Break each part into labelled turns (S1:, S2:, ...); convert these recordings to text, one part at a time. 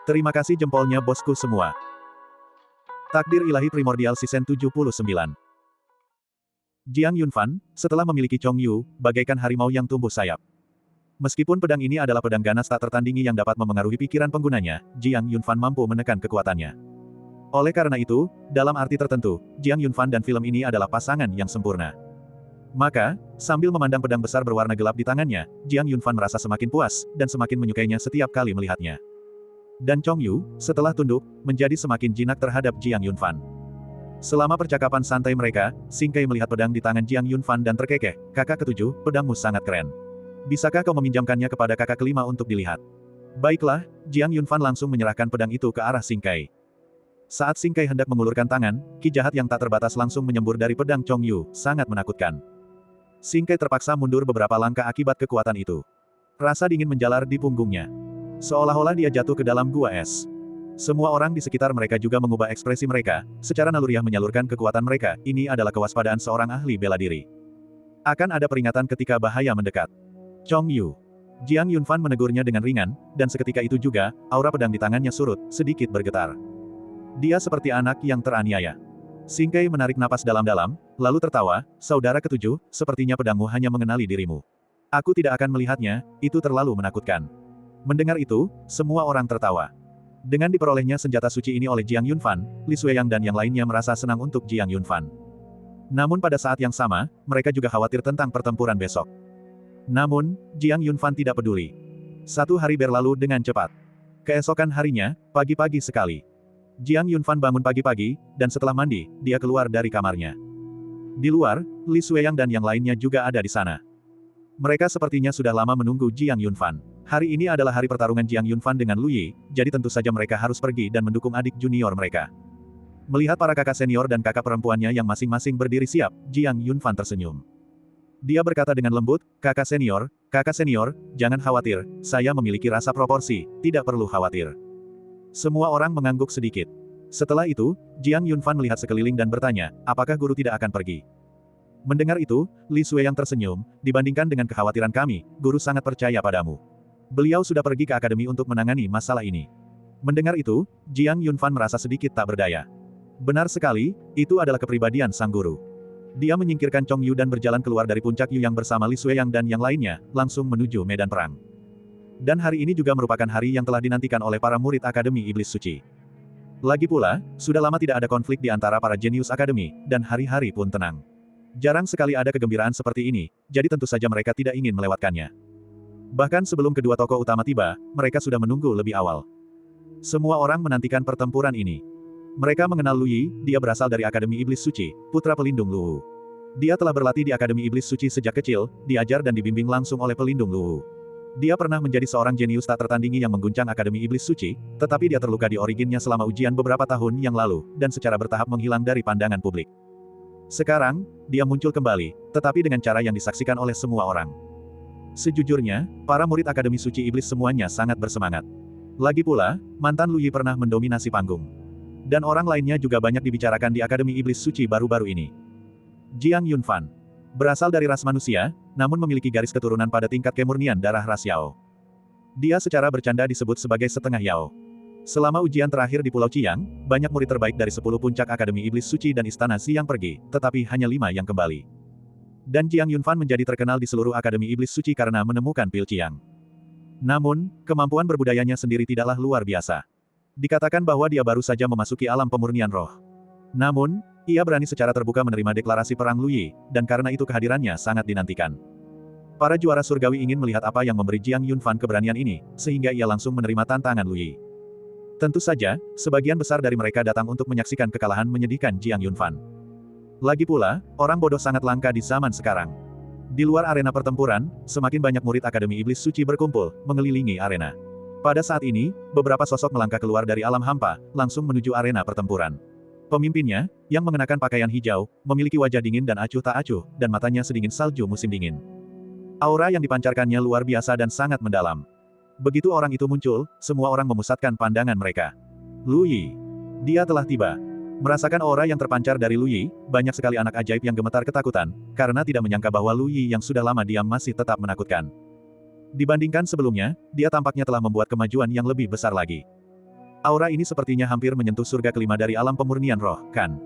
S1: Terima kasih jempolnya bosku semua. Takdir Ilahi Primordial Season 79. Jiang Yunfan, setelah memiliki Chong Yu, bagaikan harimau yang tumbuh sayap. Meskipun pedang ini adalah pedang ganas tak tertandingi yang dapat memengaruhi pikiran penggunanya, Jiang Yunfan mampu menekan kekuatannya. Oleh karena itu, dalam arti tertentu, Jiang Yunfan dan film ini adalah pasangan yang sempurna. Maka, sambil memandang pedang besar berwarna gelap di tangannya, Jiang Yunfan merasa semakin puas, dan semakin menyukainya setiap kali melihatnya. Dan Chong Yu, setelah tunduk, menjadi semakin jinak terhadap Jiang Yunfan. Selama percakapan santai mereka, Xing Kai melihat pedang di tangan Jiang Yunfan dan terkekeh, "Kakak ketujuh, pedangmu sangat keren. Bisakah kau meminjamkannya kepada kakak kelima untuk dilihat?" Baiklah, Jiang Yunfan langsung menyerahkan pedang itu ke arah Xing Kai. Saat Xing Kai hendak mengulurkan tangan, ki jahat yang tak terbatas langsung menyembur dari pedang Chong Yu, sangat menakutkan. Xing Kai terpaksa mundur beberapa langkah akibat kekuatan itu. Rasa dingin menjalar di punggungnya. Seolah-olah dia jatuh ke dalam gua es. Semua orang di sekitar mereka juga mengubah ekspresi mereka, secara naluriah menyalurkan kekuatan mereka. Ini adalah kewaspadaan seorang ahli bela diri. Akan ada peringatan ketika bahaya mendekat. Chong Yu. Jiang Yunfan menegurnya dengan ringan, dan seketika itu juga, aura pedang di tangannya surut, sedikit bergetar. Dia seperti anak yang teraniaya. Xing Kai menarik napas dalam-dalam, lalu tertawa, "Saudara ketujuh, sepertinya pedangmu hanya mengenali dirimu. Aku tidak akan melihatnya, itu terlalu menakutkan." Mendengar itu, semua orang tertawa. Dengan diperolehnya senjata suci ini oleh Jiang Yunfan, Li Xueyang dan yang lainnya merasa senang untuk Jiang Yunfan. Namun pada saat yang sama, mereka juga khawatir tentang pertempuran besok. Namun, Jiang Yunfan tidak peduli. 1 hari berlalu dengan cepat. Keesokan harinya, pagi-pagi sekali. Jiang Yunfan bangun pagi-pagi, dan setelah mandi, dia keluar dari kamarnya. Di luar, Li Xueyang dan yang lainnya juga ada di sana. Mereka sepertinya sudah lama menunggu Jiang Yunfan. Hari ini adalah hari pertarungan Jiang Yunfan dengan Lu Yi, jadi tentu saja mereka harus pergi dan mendukung adik junior mereka. Melihat para kakak senior dan kakak perempuannya yang masing-masing berdiri siap, Jiang Yunfan tersenyum. Dia berkata dengan lembut, kakak senior, jangan khawatir, saya memiliki rasa proporsi, tidak perlu khawatir." Semua orang mengangguk sedikit. Setelah itu, Jiang Yunfan melihat sekeliling dan bertanya, "Apakah guru tidak akan pergi?" Mendengar itu, Li Xueyang tersenyum, "Dibandingkan dengan kekhawatiran kami, guru sangat percaya padamu. Beliau sudah pergi ke akademi untuk menangani masalah ini." Mendengar itu, Jiang Yunfan merasa sedikit tak berdaya. Benar sekali, itu adalah kepribadian sang guru. Dia menyingkirkan Chong Yu dan berjalan keluar dari puncak Yu yang bersama Li Xueyang dan yang lainnya, langsung menuju medan perang. Dan hari ini juga merupakan hari yang telah dinantikan oleh para murid Akademi Iblis Suci. Lagi pula, sudah lama tidak ada konflik di antara para jenius akademi, dan hari-hari pun tenang. Jarang sekali ada kegembiraan seperti ini, jadi tentu saja mereka tidak ingin melewatkannya. Bahkan sebelum kedua tokoh utama tiba, mereka sudah menunggu lebih awal. Semua orang menantikan pertempuran ini. Mereka mengenal Lu Yi, dia berasal dari Akademi Iblis Suci, putra pelindung Luwu. Dia telah berlatih di Akademi Iblis Suci sejak kecil, diajar dan dibimbing langsung oleh pelindung Luwu. Dia pernah menjadi seorang jenius tak tertandingi yang mengguncang Akademi Iblis Suci, tetapi dia terluka di originnya selama ujian beberapa tahun yang lalu, dan secara bertahap menghilang dari pandangan publik. Sekarang, dia muncul kembali, tetapi dengan cara yang disaksikan oleh semua orang. Sejujurnya, para murid Akademi Suci Iblis semuanya sangat bersemangat. Lagi pula, mantan Lu Yi pernah mendominasi panggung. Dan orang lainnya juga banyak dibicarakan di Akademi Iblis Suci baru-baru ini. Jiang Yunfan. Berasal dari ras manusia, namun memiliki garis keturunan pada tingkat kemurnian darah ras Yao. Dia secara bercanda disebut sebagai setengah Yao. Selama ujian terakhir di Pulau Qiang, banyak murid terbaik dari 10 puncak Akademi Iblis Suci dan Istana Si yang pergi, tetapi hanya 5 yang kembali. Dan Jiang Yunfan menjadi terkenal di seluruh Akademi Iblis Suci karena menemukan pil Qiang. Namun, kemampuan berbudayanya sendiri tidaklah luar biasa. Dikatakan bahwa dia baru saja memasuki alam pemurnian roh. Namun, ia berani secara terbuka menerima deklarasi perang Lu Yi, dan karena itu kehadirannya sangat dinantikan. Para juara surgawi ingin melihat apa yang memberi Jiang Yunfan keberanian ini, sehingga ia langsung menerima tantangan Lu Yi. Tentu saja, sebagian besar dari mereka datang untuk menyaksikan kekalahan menyedihkan Jiang Yunfan. Lagi pula, orang bodoh sangat langka di zaman sekarang. Di luar arena pertempuran, semakin banyak murid Akademi Iblis Suci berkumpul, mengelilingi arena. Pada saat ini, beberapa sosok melangkah keluar dari alam hampa, langsung menuju arena pertempuran. Pemimpinnya, yang mengenakan pakaian hijau, memiliki wajah dingin dan acuh tak acuh, dan matanya sedingin salju musim dingin. Aura yang dipancarkannya luar biasa dan sangat mendalam. Begitu orang itu muncul, semua orang memusatkan pandangan mereka. Lu Yi. Dia telah tiba. Merasakan aura yang terpancar dari Lu Yi, banyak sekali anak ajaib yang gemetar ketakutan, karena tidak menyangka bahwa Lu Yi yang sudah lama diam masih tetap menakutkan. Dibandingkan sebelumnya, dia tampaknya telah membuat kemajuan yang lebih besar lagi. Aura ini sepertinya hampir menyentuh surga kelima dari alam pemurnian roh, kan?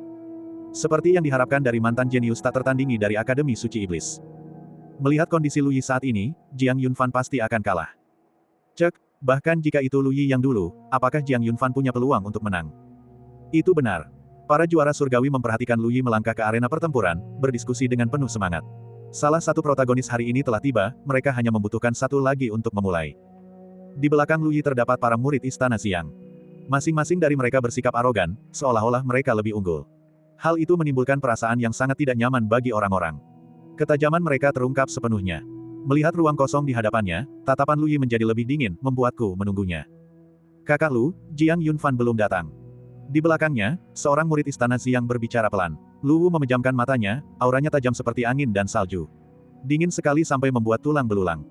S1: Seperti yang diharapkan dari mantan jenius tak tertandingi dari Akademi Suci Iblis. Melihat kondisi Lu Yi saat ini, Jiang Yunfan pasti akan kalah. Cek, bahkan jika itu Lu Yi yang dulu, apakah Jiang Yunfan punya peluang untuk menang? Itu benar. Para juara surgawi memperhatikan Lu Yi melangkah ke arena pertempuran, berdiskusi dengan penuh semangat. Salah satu protagonis hari ini telah tiba, mereka hanya membutuhkan satu lagi untuk memulai. Di belakang Lu Yi terdapat para murid Istana Siang. Masing-masing dari mereka bersikap arogan, seolah-olah mereka lebih unggul. Hal itu menimbulkan perasaan yang sangat tidak nyaman bagi orang-orang. Ketajaman mereka terungkap sepenuhnya. Melihat ruang kosong di hadapannya, tatapan Lu Yi menjadi lebih dingin, membuatku menunggunya. Kakak Lu, Jiang Yunfan belum datang. Di belakangnya, seorang murid Istana Siang berbicara pelan. Lu Wu memejamkan matanya, auranya tajam seperti angin dan salju. Dingin sekali sampai membuat tulang belulang.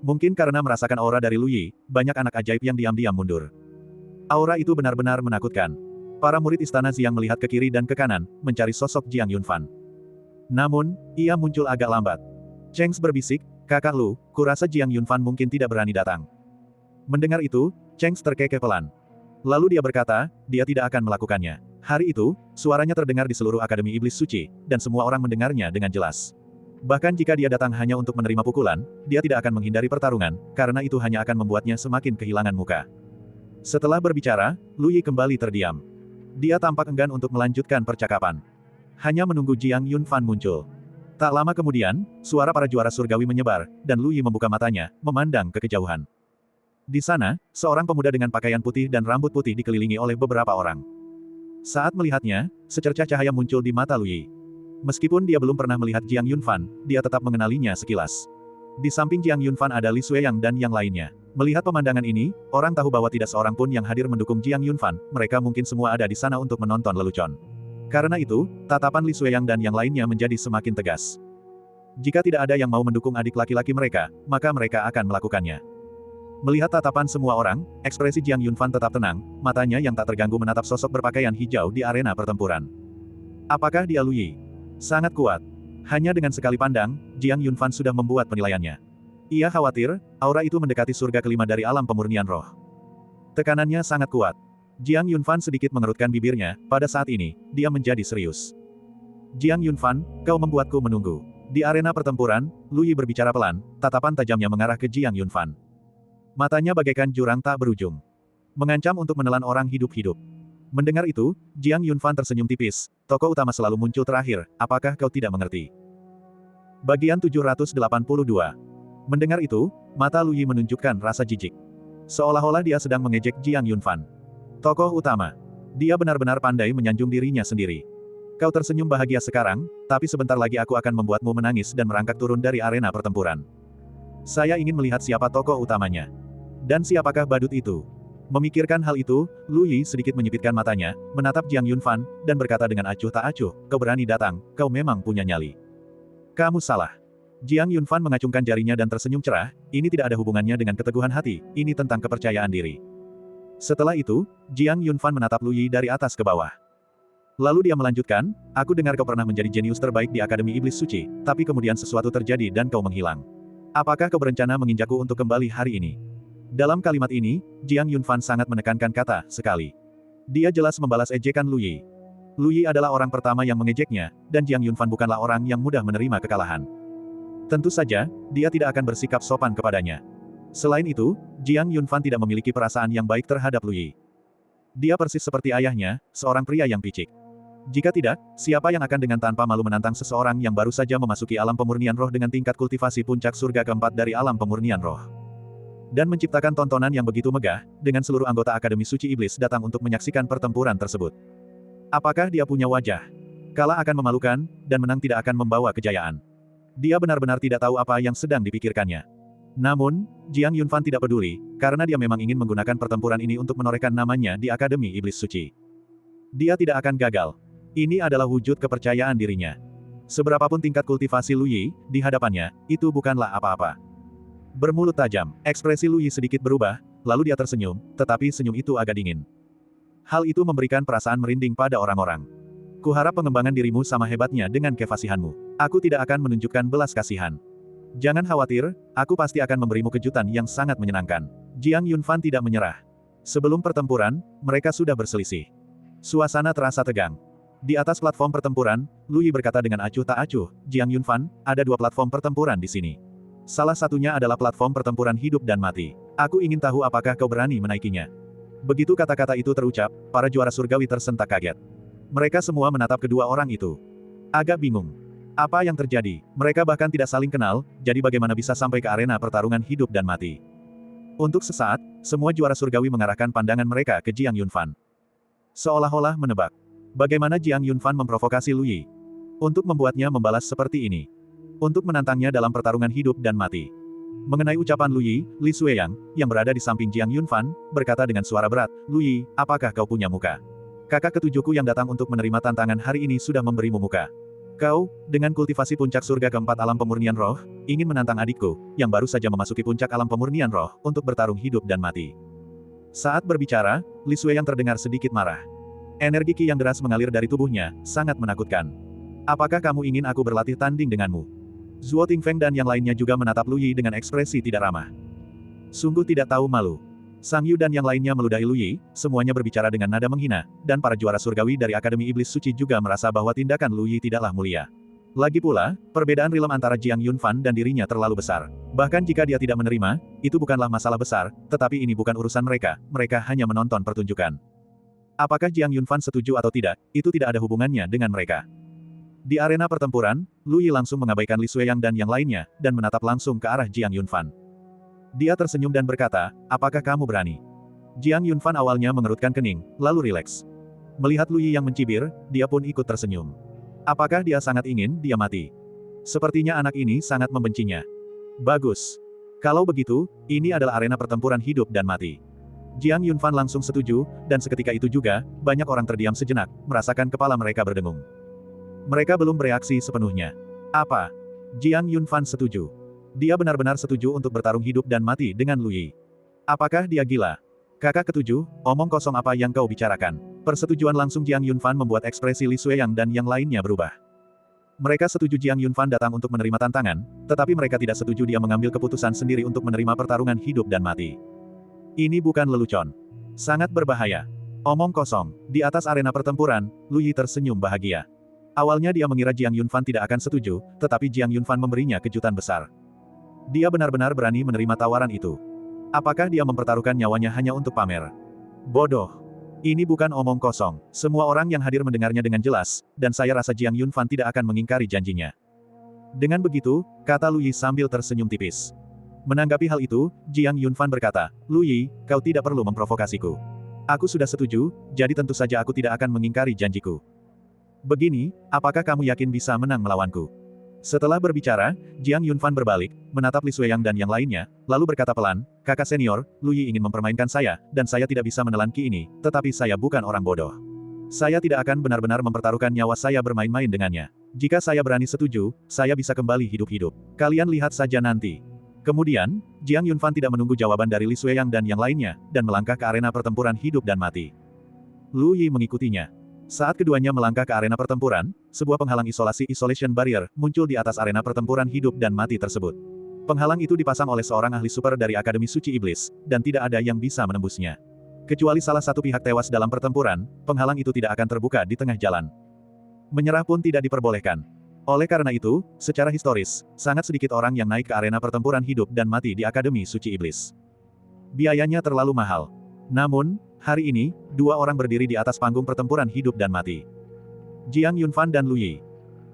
S1: Mungkin karena merasakan aura dari Lu Yi, banyak anak ajaib yang diam-diam mundur. Aura itu benar-benar menakutkan. Para murid Istana Siang melihat ke kiri dan ke kanan, mencari sosok Jiang Yunfan. Namun, ia muncul agak lambat. Cheng berbisik, "Kakak Lu, kurasa Jiang Yunfan mungkin tidak berani datang." Mendengar itu, Cheng terkekeh pelan. Lalu dia berkata, dia tidak akan melakukannya. Hari itu, suaranya terdengar di seluruh Akademi Iblis Suci, dan semua orang mendengarnya dengan jelas. Bahkan jika dia datang hanya untuk menerima pukulan, dia tidak akan menghindari pertarungan, karena itu hanya akan membuatnya semakin kehilangan muka. Setelah berbicara, Lu Yi kembali terdiam. Dia tampak enggan untuk melanjutkan percakapan. Hanya menunggu Jiang Yunfan muncul. Tak lama kemudian, suara para juara surgawi menyebar, dan Lu Yi membuka matanya, memandang ke kejauhan. Di sana, seorang pemuda dengan pakaian putih dan rambut putih dikelilingi oleh beberapa orang. Saat melihatnya, secercah cahaya muncul di mata Lu Yi. Meskipun dia belum pernah melihat Jiang Yunfan, dia tetap mengenalinya sekilas. Di samping Jiang Yunfan ada Li Xueyang dan yang lainnya. Melihat pemandangan ini, orang tahu bahwa tidak seorang pun yang hadir mendukung Jiang Yunfan, mereka mungkin semua ada di sana untuk menonton lelucon. Karena itu, tatapan Li Xueyang dan yang lainnya menjadi semakin tegas. Jika tidak ada yang mau mendukung adik laki-laki mereka, maka mereka akan melakukannya. Melihat tatapan semua orang, ekspresi Jiang Yunfan tetap tenang, matanya yang tak terganggu menatap sosok berpakaian hijau di arena pertempuran. Apakah dia Lu Yi? Sangat kuat. Hanya dengan sekali pandang, Jiang Yunfan sudah membuat penilaiannya. Ia khawatir, aura itu mendekati surga kelima dari alam pemurnian roh. Tekanannya sangat kuat. Jiang Yunfan sedikit mengerutkan bibirnya, pada saat ini, dia menjadi serius. Jiang Yunfan, kau membuatku menunggu. Di arena pertempuran, Lu Yi berbicara pelan, tatapan tajamnya mengarah ke Jiang Yunfan. Matanya bagaikan jurang tak berujung. Mengancam untuk menelan orang hidup-hidup. Mendengar itu, Jiang Yunfan tersenyum tipis, tokoh utama selalu muncul terakhir, apakah kau tidak mengerti? Bagian 782. Mendengar itu, mata Lu Yi menunjukkan rasa jijik. Seolah-olah dia sedang mengejek Jiang Yunfan. Tokoh utama. Dia benar-benar pandai menyanjung dirinya sendiri. Kau tersenyum bahagia sekarang, tapi sebentar lagi aku akan membuatmu menangis dan merangkak turun dari arena pertempuran. Saya ingin melihat siapa tokoh utamanya. Dan siapakah badut itu? Memikirkan hal itu, Lu Yi sedikit menyipitkan matanya, menatap Jiang Yunfan, dan berkata dengan acuh tak acuh, kau berani datang, kau memang punya nyali. Kamu salah. Jiang Yunfan mengacungkan jarinya dan tersenyum cerah, ini tidak ada hubungannya dengan keteguhan hati, ini tentang kepercayaan diri. Setelah itu, Jiang Yunfan menatap Lu Yi dari atas ke bawah. Lalu dia melanjutkan, aku dengar kau pernah menjadi jenius terbaik di Akademi Iblis Suci, tapi kemudian sesuatu terjadi dan kau menghilang. Apakah kau berencana menginjakku untuk kembali hari ini? Dalam kalimat ini, Jiang Yunfan sangat menekankan kata, sekali. Dia jelas membalas ejekan Lu Yi. Lu Yi adalah orang pertama yang mengejeknya, dan Jiang Yunfan bukanlah orang yang mudah menerima kekalahan. Tentu saja, dia tidak akan bersikap sopan kepadanya. Selain itu, Jiang Yunfan tidak memiliki perasaan yang baik terhadap Lu Yi. Dia persis seperti ayahnya, seorang pria yang picik. Jika tidak, siapa yang akan dengan tanpa malu menantang seseorang yang baru saja memasuki alam pemurnian roh dengan tingkat kultivasi puncak surga keempat dari alam pemurnian roh. Dan menciptakan tontonan yang begitu megah, dengan seluruh anggota Akademi Suci Iblis datang untuk menyaksikan pertempuran tersebut. Apakah dia punya wajah? Kalah akan memalukan, dan menang tidak akan membawa kejayaan. Dia benar-benar tidak tahu apa yang sedang dipikirkannya. Namun, Jiang Yunfan tidak peduli, karena dia memang ingin menggunakan pertempuran ini untuk menorehkan namanya di Akademi Iblis Suci. Dia tidak akan gagal. Ini adalah wujud kepercayaan dirinya. Seberapapun tingkat kultivasi Lu Yi, di hadapannya, itu bukanlah apa-apa. Bermulut tajam, ekspresi Lu Yi sedikit berubah, lalu dia tersenyum, tetapi senyum itu agak dingin. Hal itu memberikan perasaan merinding pada orang-orang. Kuharap pengembangan dirimu sama hebatnya dengan kefasihanmu. Aku tidak akan menunjukkan belas kasihan. Jangan khawatir, aku pasti akan memberimu kejutan yang sangat menyenangkan. Jiang Yunfan tidak menyerah. Sebelum pertempuran, mereka sudah berselisih. Suasana terasa tegang. Di atas platform pertempuran, Lu Yi berkata dengan acuh tak acuh, Jiang Yunfan, ada dua platform pertempuran di sini. Salah satunya adalah platform pertempuran hidup dan mati. Aku ingin tahu apakah kau berani menaikinya. Begitu kata-kata itu terucap, para juara surgawi tersentak kaget. Mereka semua menatap kedua orang itu. Agak bingung. Apa yang terjadi? Mereka bahkan tidak saling kenal, jadi bagaimana bisa sampai ke arena pertarungan hidup dan mati? Untuk sesaat, semua juara surgawi mengarahkan pandangan mereka ke Jiang Yunfan. Seolah-olah menebak. Bagaimana Jiang Yunfan memprovokasi Lu Yi untuk membuatnya membalas seperti ini. Untuk menantangnya dalam pertarungan hidup dan mati. Mengenai ucapan Lu Yi, Li Xueyang, yang berada di samping Jiang Yunfan, berkata dengan suara berat, Lu Yi, apakah kau punya muka? Kakak ketujuhku yang datang untuk menerima tantangan hari ini sudah memberimu muka. Kau, dengan kultivasi puncak surga keempat alam pemurnian roh, ingin menantang adikku, yang baru saja memasuki puncak alam pemurnian roh, untuk bertarung hidup dan mati. Saat berbicara, Li Xueyang terdengar sedikit marah. Energi Qi yang deras mengalir dari tubuhnya, sangat menakutkan. Apakah kamu ingin aku berlatih tanding denganmu? Zuo Tingfeng dan yang lainnya juga menatap Lu Yi dengan ekspresi tidak ramah. Sungguh tidak tahu malu. Sang Yu dan yang lainnya meludahi Lu Yi, semuanya berbicara dengan nada menghina, dan para juara surgawi dari Akademi Iblis Suci juga merasa bahwa tindakan Lu Yi tidaklah mulia. Lagi pula, perbedaan rilem antara Jiang Yunfan dan dirinya terlalu besar. Bahkan jika dia tidak menerima, itu bukanlah masalah besar, tetapi ini bukan urusan mereka hanya menonton pertunjukan. Apakah Jiang Yunfan setuju atau tidak, itu tidak ada hubungannya dengan mereka. Di arena pertempuran, Lu Yi langsung mengabaikan Li Xueyang dan yang lainnya, dan menatap langsung ke arah Jiang Yunfan. Dia tersenyum dan berkata, apakah kamu berani? Jiang Yunfan awalnya mengerutkan kening, lalu rileks. Melihat Lu Yi yang mencibir, dia pun ikut tersenyum. Apakah dia sangat ingin dia mati? Sepertinya anak ini sangat membencinya. Bagus. Kalau begitu, ini adalah arena pertempuran hidup dan mati. Jiang Yunfan langsung setuju, dan seketika itu juga, banyak orang terdiam sejenak, merasakan kepala mereka berdengung. Mereka belum bereaksi sepenuhnya. Apa? Jiang Yunfan setuju. Dia benar-benar setuju untuk bertarung hidup dan mati dengan Lu Yi. Apakah dia gila? Kakak ketujuh, omong kosong apa yang kau bicarakan? Persetujuan langsung Jiang Yunfan membuat ekspresi Li Xueyang dan yang lainnya berubah. Mereka setuju Jiang Yunfan datang untuk menerima tantangan, tetapi mereka tidak setuju dia mengambil keputusan sendiri untuk menerima pertarungan hidup dan mati. Ini bukan lelucon. Sangat berbahaya. Omong kosong. Di atas arena pertempuran, Lu Yi tersenyum bahagia. Awalnya dia mengira Jiang Yunfan tidak akan setuju, tetapi Jiang Yunfan memberinya kejutan besar. Dia benar-benar berani menerima tawaran itu. Apakah dia mempertaruhkan nyawanya hanya untuk pamer? Bodoh. Ini bukan omong kosong. Semua orang yang hadir mendengarnya dengan jelas, dan saya rasa Jiang Yunfan tidak akan mengingkari janjinya. Dengan begitu, kata Lu Yi sambil tersenyum tipis. Menanggapi hal itu, Jiang Yunfan berkata, Lu Yi, kau tidak perlu memprovokasiku. Aku sudah setuju, jadi tentu saja aku tidak akan mengingkari janjiku. Begini, apakah kamu yakin bisa menang melawanku? Setelah berbicara, Jiang Yunfan berbalik, menatap Li Xueyang dan yang lainnya, lalu berkata pelan, kakak senior, Lu Yi ingin mempermainkan saya, dan saya tidak bisa menelan Qi ini, tetapi saya bukan orang bodoh. Saya tidak akan benar-benar mempertaruhkan nyawa saya bermain-main dengannya. Jika saya berani setuju, saya bisa kembali hidup-hidup. Kalian lihat saja nanti. Kemudian, Jiang Yunfan tidak menunggu jawaban dari Li Xueyang dan yang lainnya, dan melangkah ke arena pertempuran hidup dan mati. Lu Yi mengikutinya. Saat keduanya melangkah ke arena pertempuran, sebuah penghalang isolation barrier muncul di atas arena pertempuran hidup dan mati tersebut. Penghalang itu dipasang oleh seorang ahli super dari Akademi Suci Iblis, dan tidak ada yang bisa menembusnya. Kecuali salah satu pihak tewas dalam pertempuran, penghalang itu tidak akan terbuka di tengah jalan. Menyerah pun tidak diperbolehkan. Oleh karena itu, secara historis, sangat sedikit orang yang naik ke arena pertempuran hidup dan mati di Akademi Suci Iblis. Biayanya terlalu mahal. Namun, hari ini, dua orang berdiri di atas panggung pertempuran hidup dan mati. Jiang Yunfan dan Lu Yi.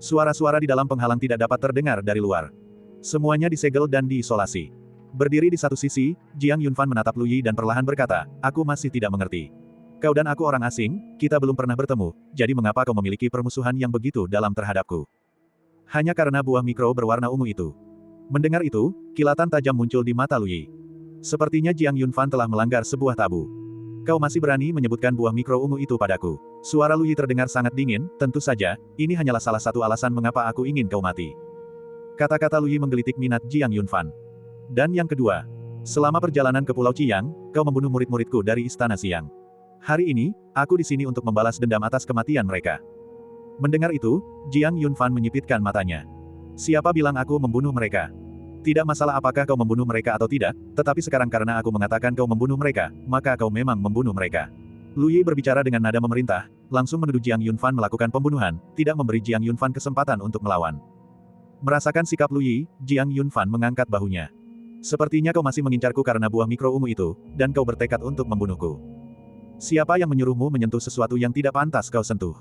S1: Suara-suara di dalam penghalang tidak dapat terdengar dari luar. Semuanya disegel dan diisolasi. Berdiri di satu sisi, Jiang Yunfan menatap Lu Yi dan perlahan berkata, aku masih tidak mengerti. Kau dan aku orang asing, kita belum pernah bertemu, jadi mengapa kau memiliki permusuhan yang begitu dalam terhadapku? Hanya karena buah mikro berwarna ungu itu. Mendengar itu, kilatan tajam muncul di mata Lu Yi. Sepertinya Jiang Yunfan telah melanggar sebuah tabu. Kau masih berani menyebutkan buah mikro ungu itu padaku. Suara Lu Yi terdengar sangat dingin, tentu saja, ini hanyalah salah satu alasan mengapa aku ingin kau mati. Kata-kata Lu Yi menggelitik minat Jiang Yunfan. Dan yang kedua, selama perjalanan ke Pulau Qiyang, kau membunuh murid-muridku dari Istana Siang. Hari ini, aku di sini untuk membalas dendam atas kematian mereka. Mendengar itu, Jiang Yunfan menyipitkan matanya. Siapa bilang aku membunuh mereka? Tidak masalah apakah kau membunuh mereka atau tidak, tetapi sekarang karena aku mengatakan kau membunuh mereka, maka kau memang membunuh mereka. Lu Yi berbicara dengan nada memerintah, langsung menuduh Jiang Yunfan melakukan pembunuhan, tidak memberi Jiang Yunfan kesempatan untuk melawan. Merasakan sikap Lu Yi, Jiang Yunfan mengangkat bahunya. Sepertinya kau masih mengincarku karena buah mikro ungu itu, dan kau bertekad untuk membunuhku. Siapa yang menyuruhmu menyentuh sesuatu yang tidak pantas kau sentuh?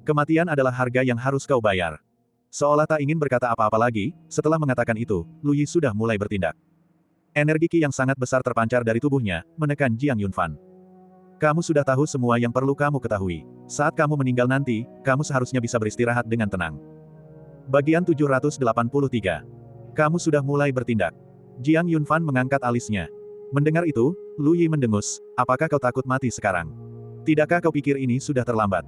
S1: Kematian adalah harga yang harus kau bayar. Seolah tak ingin berkata apa-apa lagi, setelah mengatakan itu, Lu Yi sudah mulai bertindak. Energi Qi yang sangat besar terpancar dari tubuhnya, menekan Jiang Yunfan. Kamu sudah tahu semua yang perlu kamu ketahui. Saat kamu meninggal nanti, kamu seharusnya bisa beristirahat dengan tenang. Bagian 783. Kamu sudah mulai bertindak. Jiang Yunfan mengangkat alisnya. Mendengar itu, Lu Yi mendengus, apakah kau takut mati sekarang? Tidakkah kau pikir ini sudah terlambat?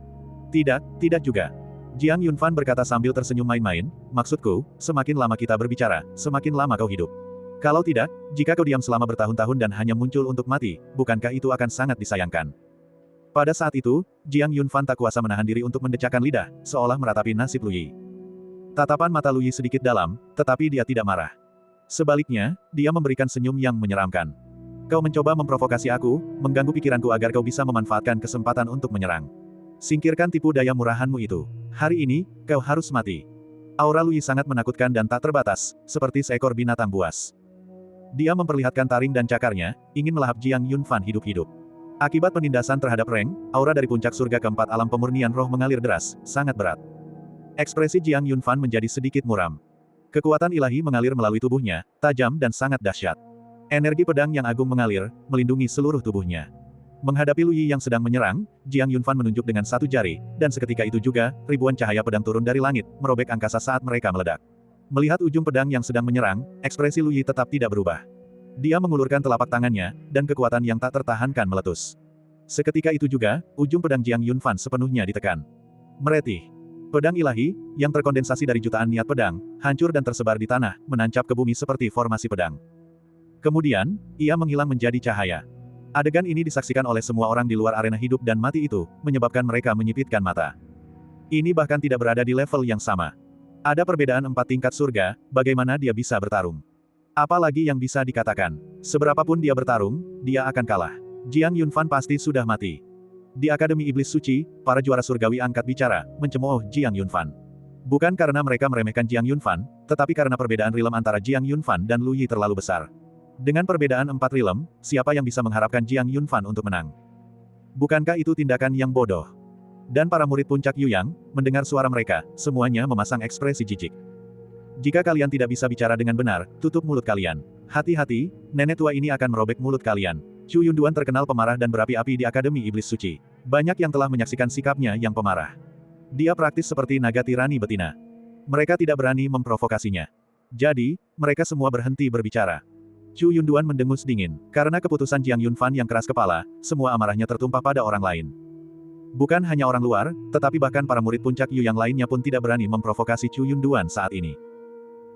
S1: Tidak, tidak juga. Jiang Yunfan berkata sambil tersenyum main-main, maksudku, semakin lama kita berbicara, semakin lama kau hidup. Kalau tidak, jika kau diam selama bertahun-tahun dan hanya muncul untuk mati, bukankah itu akan sangat disayangkan? Pada saat itu, Jiang Yunfan tak kuasa menahan diri untuk mendecakkan lidah, seolah meratapi nasib Lu Yi. Tatapan mata Lu Yi sedikit dalam, tetapi dia tidak marah. Sebaliknya, dia memberikan senyum yang menyeramkan. Kau mencoba memprovokasi aku, mengganggu pikiranku agar kau bisa memanfaatkan kesempatan untuk menyerang. Singkirkan tipu daya murahanmu itu. Hari ini, kau harus mati. Aura Lu Yi sangat menakutkan dan tak terbatas, seperti seekor binatang buas. Dia memperlihatkan taring dan cakarnya, ingin melahap Jiang Yunfan hidup-hidup. Akibat penindasan terhadap Reng, aura dari puncak surga keempat alam pemurnian roh mengalir deras, sangat berat. Ekspresi Jiang Yunfan menjadi sedikit muram. Kekuatan ilahi mengalir melalui tubuhnya, tajam dan sangat dahsyat. Energi pedang yang agung mengalir, melindungi seluruh tubuhnya. Menghadapi Lu Yi yang sedang menyerang, Jiang Yunfan menunjuk dengan satu jari, dan seketika itu juga, ribuan cahaya pedang turun dari langit, merobek angkasa saat mereka meledak. Melihat ujung pedang yang sedang menyerang, ekspresi Lu Yi tetap tidak berubah. Dia mengulurkan telapak tangannya, dan kekuatan yang tak tertahankan meletus. Seketika itu juga, ujung pedang Jiang Yunfan sepenuhnya ditekan. Meretih. Pedang ilahi, yang terkondensasi dari jutaan niat pedang, hancur dan tersebar di tanah, menancap ke bumi seperti formasi pedang. Kemudian, ia menghilang menjadi cahaya. Adegan ini disaksikan oleh semua orang di luar arena hidup dan mati itu, menyebabkan mereka menyipitkan mata. Ini bahkan tidak berada di level yang sama. Ada perbedaan 4 tingkat surga, bagaimana dia bisa bertarung? Apalagi yang bisa dikatakan? Seberapapun dia bertarung, dia akan kalah. Jiang Yunfan pasti sudah mati. Di Akademi Iblis Suci, para juara surgawi angkat bicara, mencemooh Jiang Yunfan. Bukan karena mereka meremehkan Jiang Yunfan, tetapi karena perbedaan rilem antara Jiang Yunfan dan Lu Yi terlalu besar. Dengan perbedaan 4 rilem, siapa yang bisa mengharapkan Jiang Yunfan untuk menang? Bukankah itu tindakan yang bodoh? Dan para murid puncak Yuyang, mendengar suara mereka, semuanya memasang ekspresi jijik. Jika kalian tidak bisa bicara dengan benar, tutup mulut kalian. Hati-hati, nenek tua ini akan merobek mulut kalian. Chu Yunduan terkenal pemarah dan berapi-api di Akademi Iblis Suci. Banyak yang telah menyaksikan sikapnya yang pemarah. Dia praktis seperti naga tirani betina. Mereka tidak berani memprovokasinya. Jadi, mereka semua berhenti berbicara. Chu Yunduan mendengus dingin. Karena keputusan Jiang Yunfan yang keras kepala, semua amarahnya tertumpah pada orang lain. Bukan hanya orang luar, tetapi bahkan para murid puncak Yu yang lainnya pun tidak berani memprovokasi Chu Yunduan saat ini.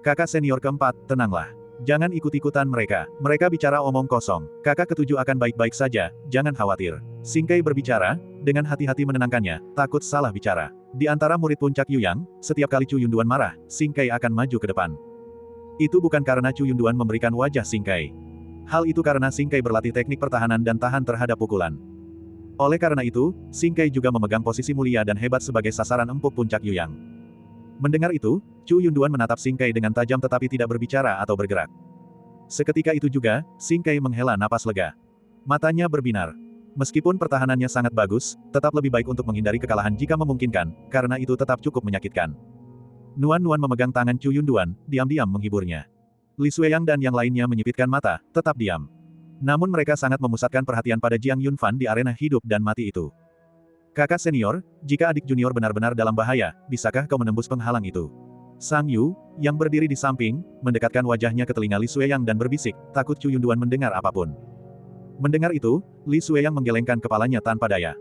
S1: Kakak senior keempat, tenanglah. Jangan ikut-ikutan mereka. Mereka bicara omong kosong. Kakak ketujuh akan baik-baik saja, jangan khawatir. Xing Kai berbicara, dengan hati-hati menenangkannya, takut salah bicara. Di antara murid puncak Yu Yang, setiap kali Chu Yunduan marah, Xing Kai akan maju ke depan. Itu bukan karena Chu Yunduan memberikan wajah Xing Kai. Hal itu karena Xing Kai berlatih teknik pertahanan dan tahan terhadap pukulan. Oleh karena itu, Xing Kai juga memegang posisi mulia dan hebat sebagai sasaran empuk puncak Yu Yang. Mendengar itu, Chu Yunduan menatap Xing Kai dengan tajam tetapi tidak berbicara atau bergerak. Seketika itu juga, Xing Kai menghela napas lega. Matanya berbinar. Meskipun pertahanannya sangat bagus, tetap lebih baik untuk menghindari kekalahan jika memungkinkan, karena itu tetap cukup menyakitkan. Nuan memegang tangan Chu Yunduan, diam-diam menghiburnya. Li Sueyang dan yang lainnya menyipitkan mata, tetap diam. Namun mereka sangat memusatkan perhatian pada Jiang Yunfan di arena hidup dan mati itu. Kakak senior, jika adik junior benar-benar dalam bahaya, bisakah kau menembus penghalang itu? Sang Yu, yang berdiri di samping, mendekatkan wajahnya ke telinga Li Sueyang dan berbisik, takut Chu Yunduan mendengar apapun. Mendengar itu, Li Sueyang menggelengkan kepalanya tanpa daya.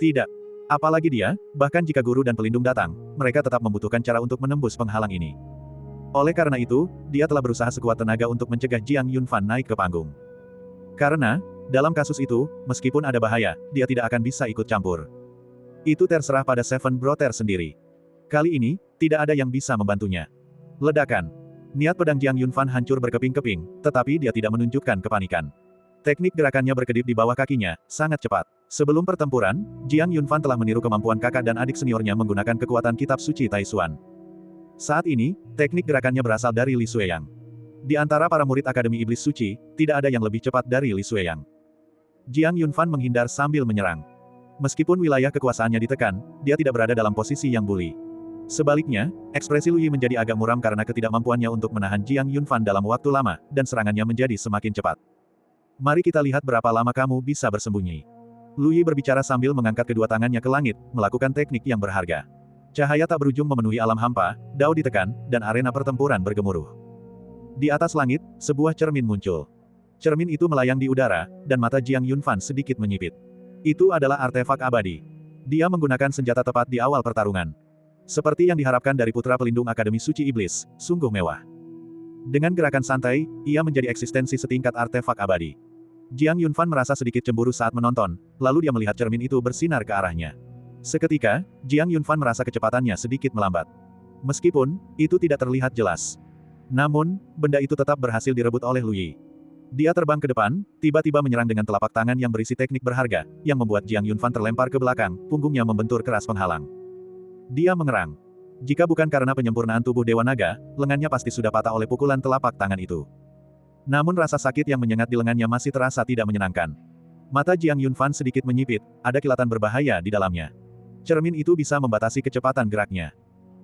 S1: Tidak. Apalagi dia, bahkan jika guru dan pelindung datang, mereka tetap membutuhkan cara untuk menembus penghalang ini. Oleh karena itu, dia telah berusaha sekuat tenaga untuk mencegah Jiang Yunfan naik ke panggung. Karena, dalam kasus itu, meskipun ada bahaya, dia tidak akan bisa ikut campur. Itu terserah pada Seven Brother sendiri. Kali ini, tidak ada yang bisa membantunya. Ledakan. Niat pedang Jiang Yunfan hancur berkeping-keping, tetapi dia tidak menunjukkan kepanikan. Teknik gerakannya berkedip di bawah kakinya, sangat cepat. Sebelum pertempuran, Jiang Yunfan telah meniru kemampuan kakak dan adik seniornya menggunakan kekuatan kitab suci Taishuan. Saat ini, teknik gerakannya berasal dari Li Xueyang. Di antara para murid Akademi Iblis Suci, tidak ada yang lebih cepat dari Li Xueyang. Jiang Yunfan menghindar sambil menyerang. Meskipun wilayah kekuasaannya ditekan, dia tidak berada dalam posisi yang bully. Sebaliknya, ekspresi Lu Yi menjadi agak muram karena ketidakmampuannya untuk menahan Jiang Yunfan dalam waktu lama, dan serangannya menjadi semakin cepat. Mari kita lihat berapa lama kamu bisa bersembunyi. Lu Yi berbicara sambil mengangkat kedua tangannya ke langit, melakukan teknik yang berharga. Cahaya tak berujung memenuhi alam hampa, dao ditekan, dan arena pertempuran bergemuruh. Di atas langit, sebuah cermin muncul. Cermin itu melayang di udara, dan mata Jiang Yunfan sedikit menyipit. Itu adalah artefak abadi. Dia menggunakan senjata tepat di awal pertarungan. Seperti yang diharapkan dari putra pelindung Akademi Suci Iblis, sungguh mewah. Dengan gerakan santai, ia menjadi eksistensi setingkat artefak abadi. Jiang Yunfan merasa sedikit cemburu saat menonton, lalu dia melihat cermin itu bersinar ke arahnya. Seketika, Jiang Yunfan merasa kecepatannya sedikit melambat. Meskipun, itu tidak terlihat jelas. Namun, benda itu tetap berhasil direbut oleh Lu Yi. Dia terbang ke depan, tiba-tiba menyerang dengan telapak tangan yang berisi teknik berharga, yang membuat Jiang Yunfan terlempar ke belakang, punggungnya membentur keras penghalang. Dia mengerang. Jika bukan karena penyempurnaan tubuh Dewa Naga, lengannya pasti sudah patah oleh pukulan telapak tangan itu. Namun rasa sakit yang menyengat di lengannya masih terasa tidak menyenangkan. Mata Jiang Yunfan sedikit menyipit, ada kilatan berbahaya di dalamnya. Cermin itu bisa membatasi kecepatan geraknya.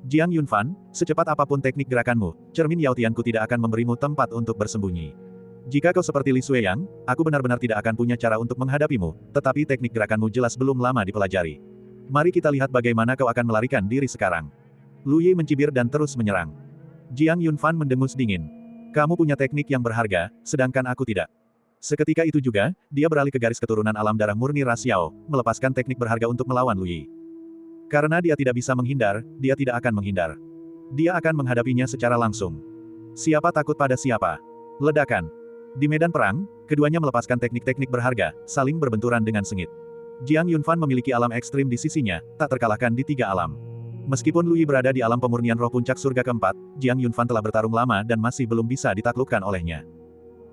S1: Jiang Yunfan, secepat apapun teknik gerakanmu, cermin Yaotianku tidak akan memberimu tempat untuk bersembunyi. Jika kau seperti Li Xueyang, aku benar-benar tidak akan punya cara untuk menghadapimu, tetapi teknik gerakanmu jelas belum lama dipelajari. Mari kita lihat bagaimana kau akan melarikan diri sekarang. Lu Yi mencibir dan terus menyerang. Jiang Yunfan mendengus dingin. Kamu punya teknik yang berharga, sedangkan aku tidak. Seketika itu juga, dia beralih ke garis keturunan alam darah murni ras Yao, melepaskan teknik berharga untuk melawan Lu Yi. Karena dia tidak bisa menghindar, dia tidak akan menghindar. Dia akan menghadapinya secara langsung. Siapa takut pada siapa? Ledakan. Di medan perang, keduanya melepaskan teknik-teknik berharga, saling berbenturan dengan sengit. Jiang Yunfan memiliki alam ekstrim di sisinya, tak terkalahkan di tiga alam. Meskipun Lu Yi berada di alam pemurnian roh puncak surga keempat, Jiang Yunfan telah bertarung lama dan masih belum bisa ditaklukkan olehnya.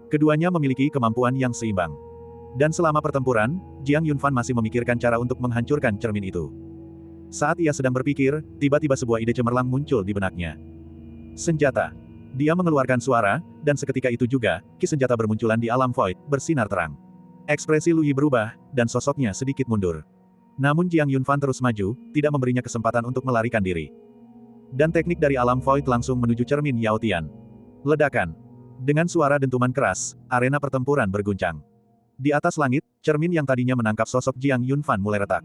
S1: Keduanya memiliki kemampuan yang seimbang. Dan selama pertempuran, Jiang Yunfan masih memikirkan cara untuk menghancurkan cermin itu. Saat ia sedang berpikir, tiba-tiba sebuah ide cemerlang muncul di benaknya. Senjata. Dia mengeluarkan suara, dan seketika itu juga, ki senjata bermunculan di alam void, bersinar terang. Ekspresi Lu Yi berubah, dan sosoknya sedikit mundur. Namun Jiang Yunfan terus maju, tidak memberinya kesempatan untuk melarikan diri. Dan teknik dari alam void langsung menuju cermin Yaotian. Ledakan. Dengan suara dentuman keras, arena pertempuran berguncang. Di atas langit, cermin yang tadinya menangkap sosok Jiang Yunfan mulai retak.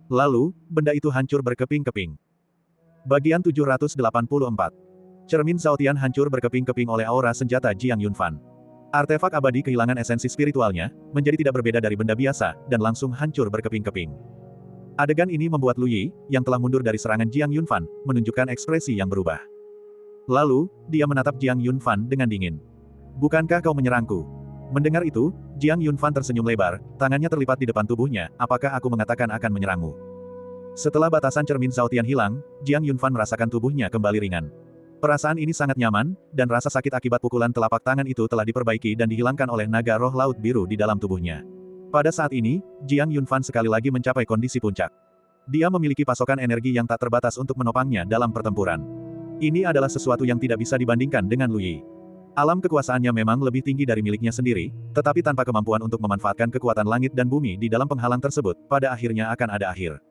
S1: Lalu, benda itu hancur berkeping-keping. Bagian 784. Cermin Zaotian hancur berkeping-keping oleh aura senjata Jiang Yunfan. Artefak abadi kehilangan esensi spiritualnya, menjadi tidak berbeda dari benda biasa, dan langsung hancur berkeping-keping. Adegan ini membuat Lu Yi, yang telah mundur dari serangan Jiang Yunfan, menunjukkan ekspresi yang berubah. Lalu, dia menatap Jiang Yunfan dengan dingin. Bukankah kau menyerangku? Mendengar itu, Jiang Yunfan tersenyum lebar, tangannya terlipat di depan tubuhnya, apakah aku mengatakan akan menyerangmu? Setelah batasan cermin Zaotian hilang, Jiang Yunfan merasakan tubuhnya kembali ringan. Perasaan ini sangat nyaman, dan rasa sakit akibat pukulan telapak tangan itu telah diperbaiki dan dihilangkan oleh naga roh laut biru di dalam tubuhnya. Pada saat ini, Jiang Yunfan sekali lagi mencapai kondisi puncak. Dia memiliki pasokan energi yang tak terbatas untuk menopangnya dalam pertempuran. Ini adalah sesuatu yang tidak bisa dibandingkan dengan Lu Yi. Alam kekuasaannya memang lebih tinggi dari miliknya sendiri, tetapi tanpa kemampuan untuk memanfaatkan kekuatan langit dan bumi di dalam penghalang tersebut, pada akhirnya akan ada akhir.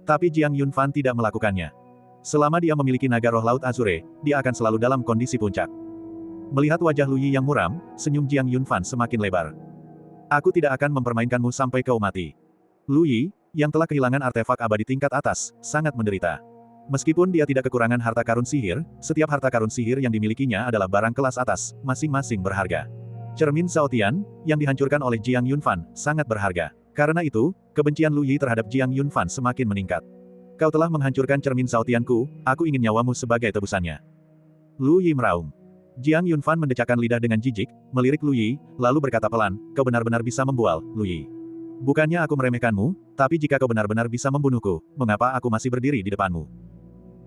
S1: Tapi Jiang Yunfan tidak melakukannya. Selama dia memiliki naga roh laut Azure, dia akan selalu dalam kondisi puncak. Melihat wajah Lu Yi yang muram, senyum Jiang Yunfan semakin lebar. Aku tidak akan mempermainkanmu sampai kau mati. Lu Yi, yang telah kehilangan artefak abadi tingkat atas, sangat menderita. Meskipun dia tidak kekurangan harta karun sihir, setiap harta karun sihir yang dimilikinya adalah barang kelas atas, masing-masing berharga. Cermin Zaotian, yang dihancurkan oleh Jiang Yunfan, sangat berharga. Karena itu, kebencian Lu Yi terhadap Jiang Yunfan semakin meningkat. Kau telah menghancurkan cermin Zaotianku, aku ingin nyawamu sebagai tebusannya. Lu Yi meraung. Jiang Yunfan mendecakkan lidah dengan jijik, melirik Lu Yi, lalu berkata pelan, kau benar-benar bisa membual, Lu Yi. Bukannya aku meremehkanmu, tapi jika kau benar-benar bisa membunuhku, mengapa aku masih berdiri di depanmu?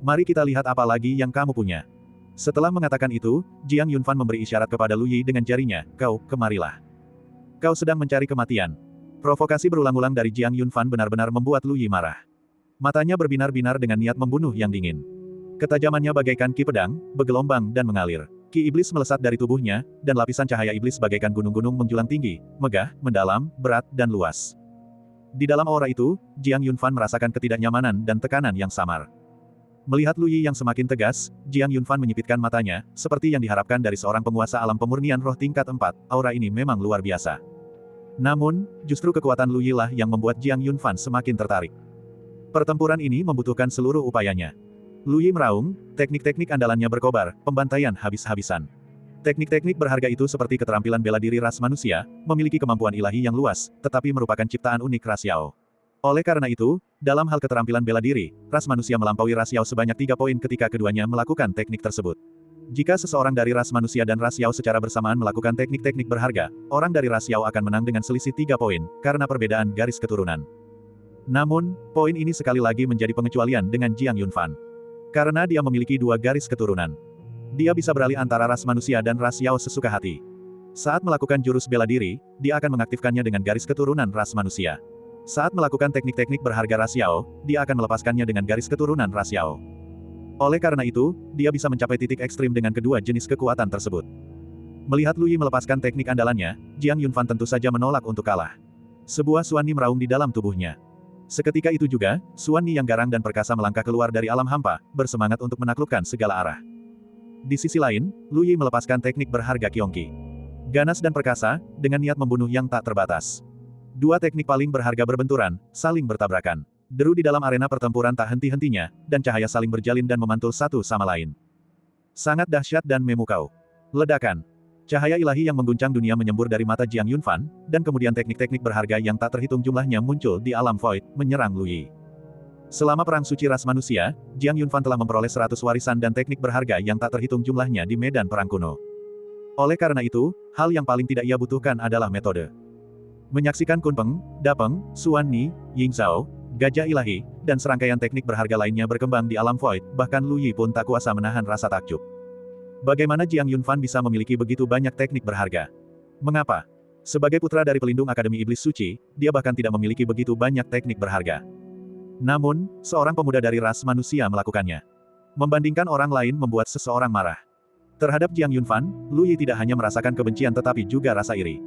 S1: Mari kita lihat apa lagi yang kamu punya. Setelah mengatakan itu, Jiang Yunfan memberi isyarat kepada Lu Yi dengan jarinya, "Kau, kemarilah. Kau sedang mencari kematian." Provokasi berulang-ulang dari Jiang Yunfan benar-benar membuat Lu Yi marah. Matanya berbinar-binar dengan niat membunuh yang dingin. Ketajamannya bagaikan ki pedang, bergelombang dan mengalir. Ki iblis melesat dari tubuhnya, dan lapisan cahaya iblis bagaikan gunung-gunung menjulang tinggi, megah, mendalam, berat, dan luas. Di dalam aura itu, Jiang Yunfan merasakan ketidaknyamanan dan tekanan yang samar. Melihat Lu Yi yang semakin tegas, Jiang Yunfan menyipitkan matanya, seperti yang diharapkan dari seorang penguasa alam pemurnian roh tingkat 4, aura ini memang luar biasa. Namun, justru kekuatan Lu Yi lah yang membuat Jiang Yunfan semakin tertarik. Pertempuran ini membutuhkan seluruh upayanya. Lu Yi meraung, teknik-teknik andalannya berkobar, pembantaian habis-habisan. Teknik-teknik berharga itu seperti keterampilan bela diri ras manusia, memiliki kemampuan ilahi yang luas, tetapi merupakan ciptaan unik ras Yao. Oleh karena itu, dalam hal keterampilan bela diri, ras manusia melampaui ras Yao sebanyak 3 poin ketika keduanya melakukan teknik tersebut. Jika seseorang dari ras manusia dan ras Yao secara bersamaan melakukan teknik-teknik berharga, orang dari ras Yao akan menang dengan selisih 3 poin, karena perbedaan garis keturunan. Namun, poin ini sekali lagi menjadi pengecualian dengan Jiang Yunfan. Karena dia memiliki 2 garis keturunan. Dia bisa beralih antara ras manusia dan ras Yao sesuka hati. Saat melakukan jurus bela diri, dia akan mengaktifkannya dengan garis keturunan ras manusia. Saat melakukan teknik-teknik berharga ras Yao, dia akan melepaskannya dengan garis keturunan ras Yao. Oleh karena itu, dia bisa mencapai titik ekstrim dengan kedua jenis kekuatan tersebut. Melihat Lu Yi melepaskan teknik andalannya, Jiang Yunfan tentu saja menolak untuk kalah. Sebuah Suan Ni meraung di dalam tubuhnya. Seketika itu juga, Suan Ni yang garang dan perkasa melangkah keluar dari alam hampa, bersemangat untuk menaklukkan segala arah. Di sisi lain, Lu Yi melepaskan teknik berharga Qiongqi. Ganas dan perkasa, dengan niat membunuh yang tak terbatas. 2 teknik paling berharga berbenturan, saling bertabrakan. Deru di dalam arena pertempuran tak henti-hentinya, dan cahaya saling berjalin dan memantul satu sama lain. Sangat dahsyat dan memukau. Ledakan. Cahaya ilahi yang mengguncang dunia menyembur dari mata Jiang Yunfan, dan kemudian teknik-teknik berharga yang tak terhitung jumlahnya muncul di alam void, menyerang Lu Yi. Selama perang suci ras manusia, Jiang Yunfan telah memperoleh 100 warisan dan teknik berharga yang tak terhitung jumlahnya di medan perang kuno. Oleh karena itu, hal yang paling tidak ia butuhkan adalah metode. Menyaksikan Kunpeng, Dapeng, Suan Ni, Ying Zhao, Gajah Ilahi, dan serangkaian teknik berharga lainnya berkembang di alam void, bahkan Lu Yi pun tak kuasa menahan rasa takjub. Bagaimana Jiang Yunfan bisa memiliki begitu banyak teknik berharga? Mengapa? Sebagai putra dari pelindung Akademi Iblis Suci, dia bahkan tidak memiliki begitu banyak teknik berharga. Namun, seorang pemuda dari ras manusia melakukannya. Membandingkan orang lain membuat seseorang marah. Terhadap Jiang Yunfan, Lu Yi tidak hanya merasakan kebencian tetapi juga rasa iri.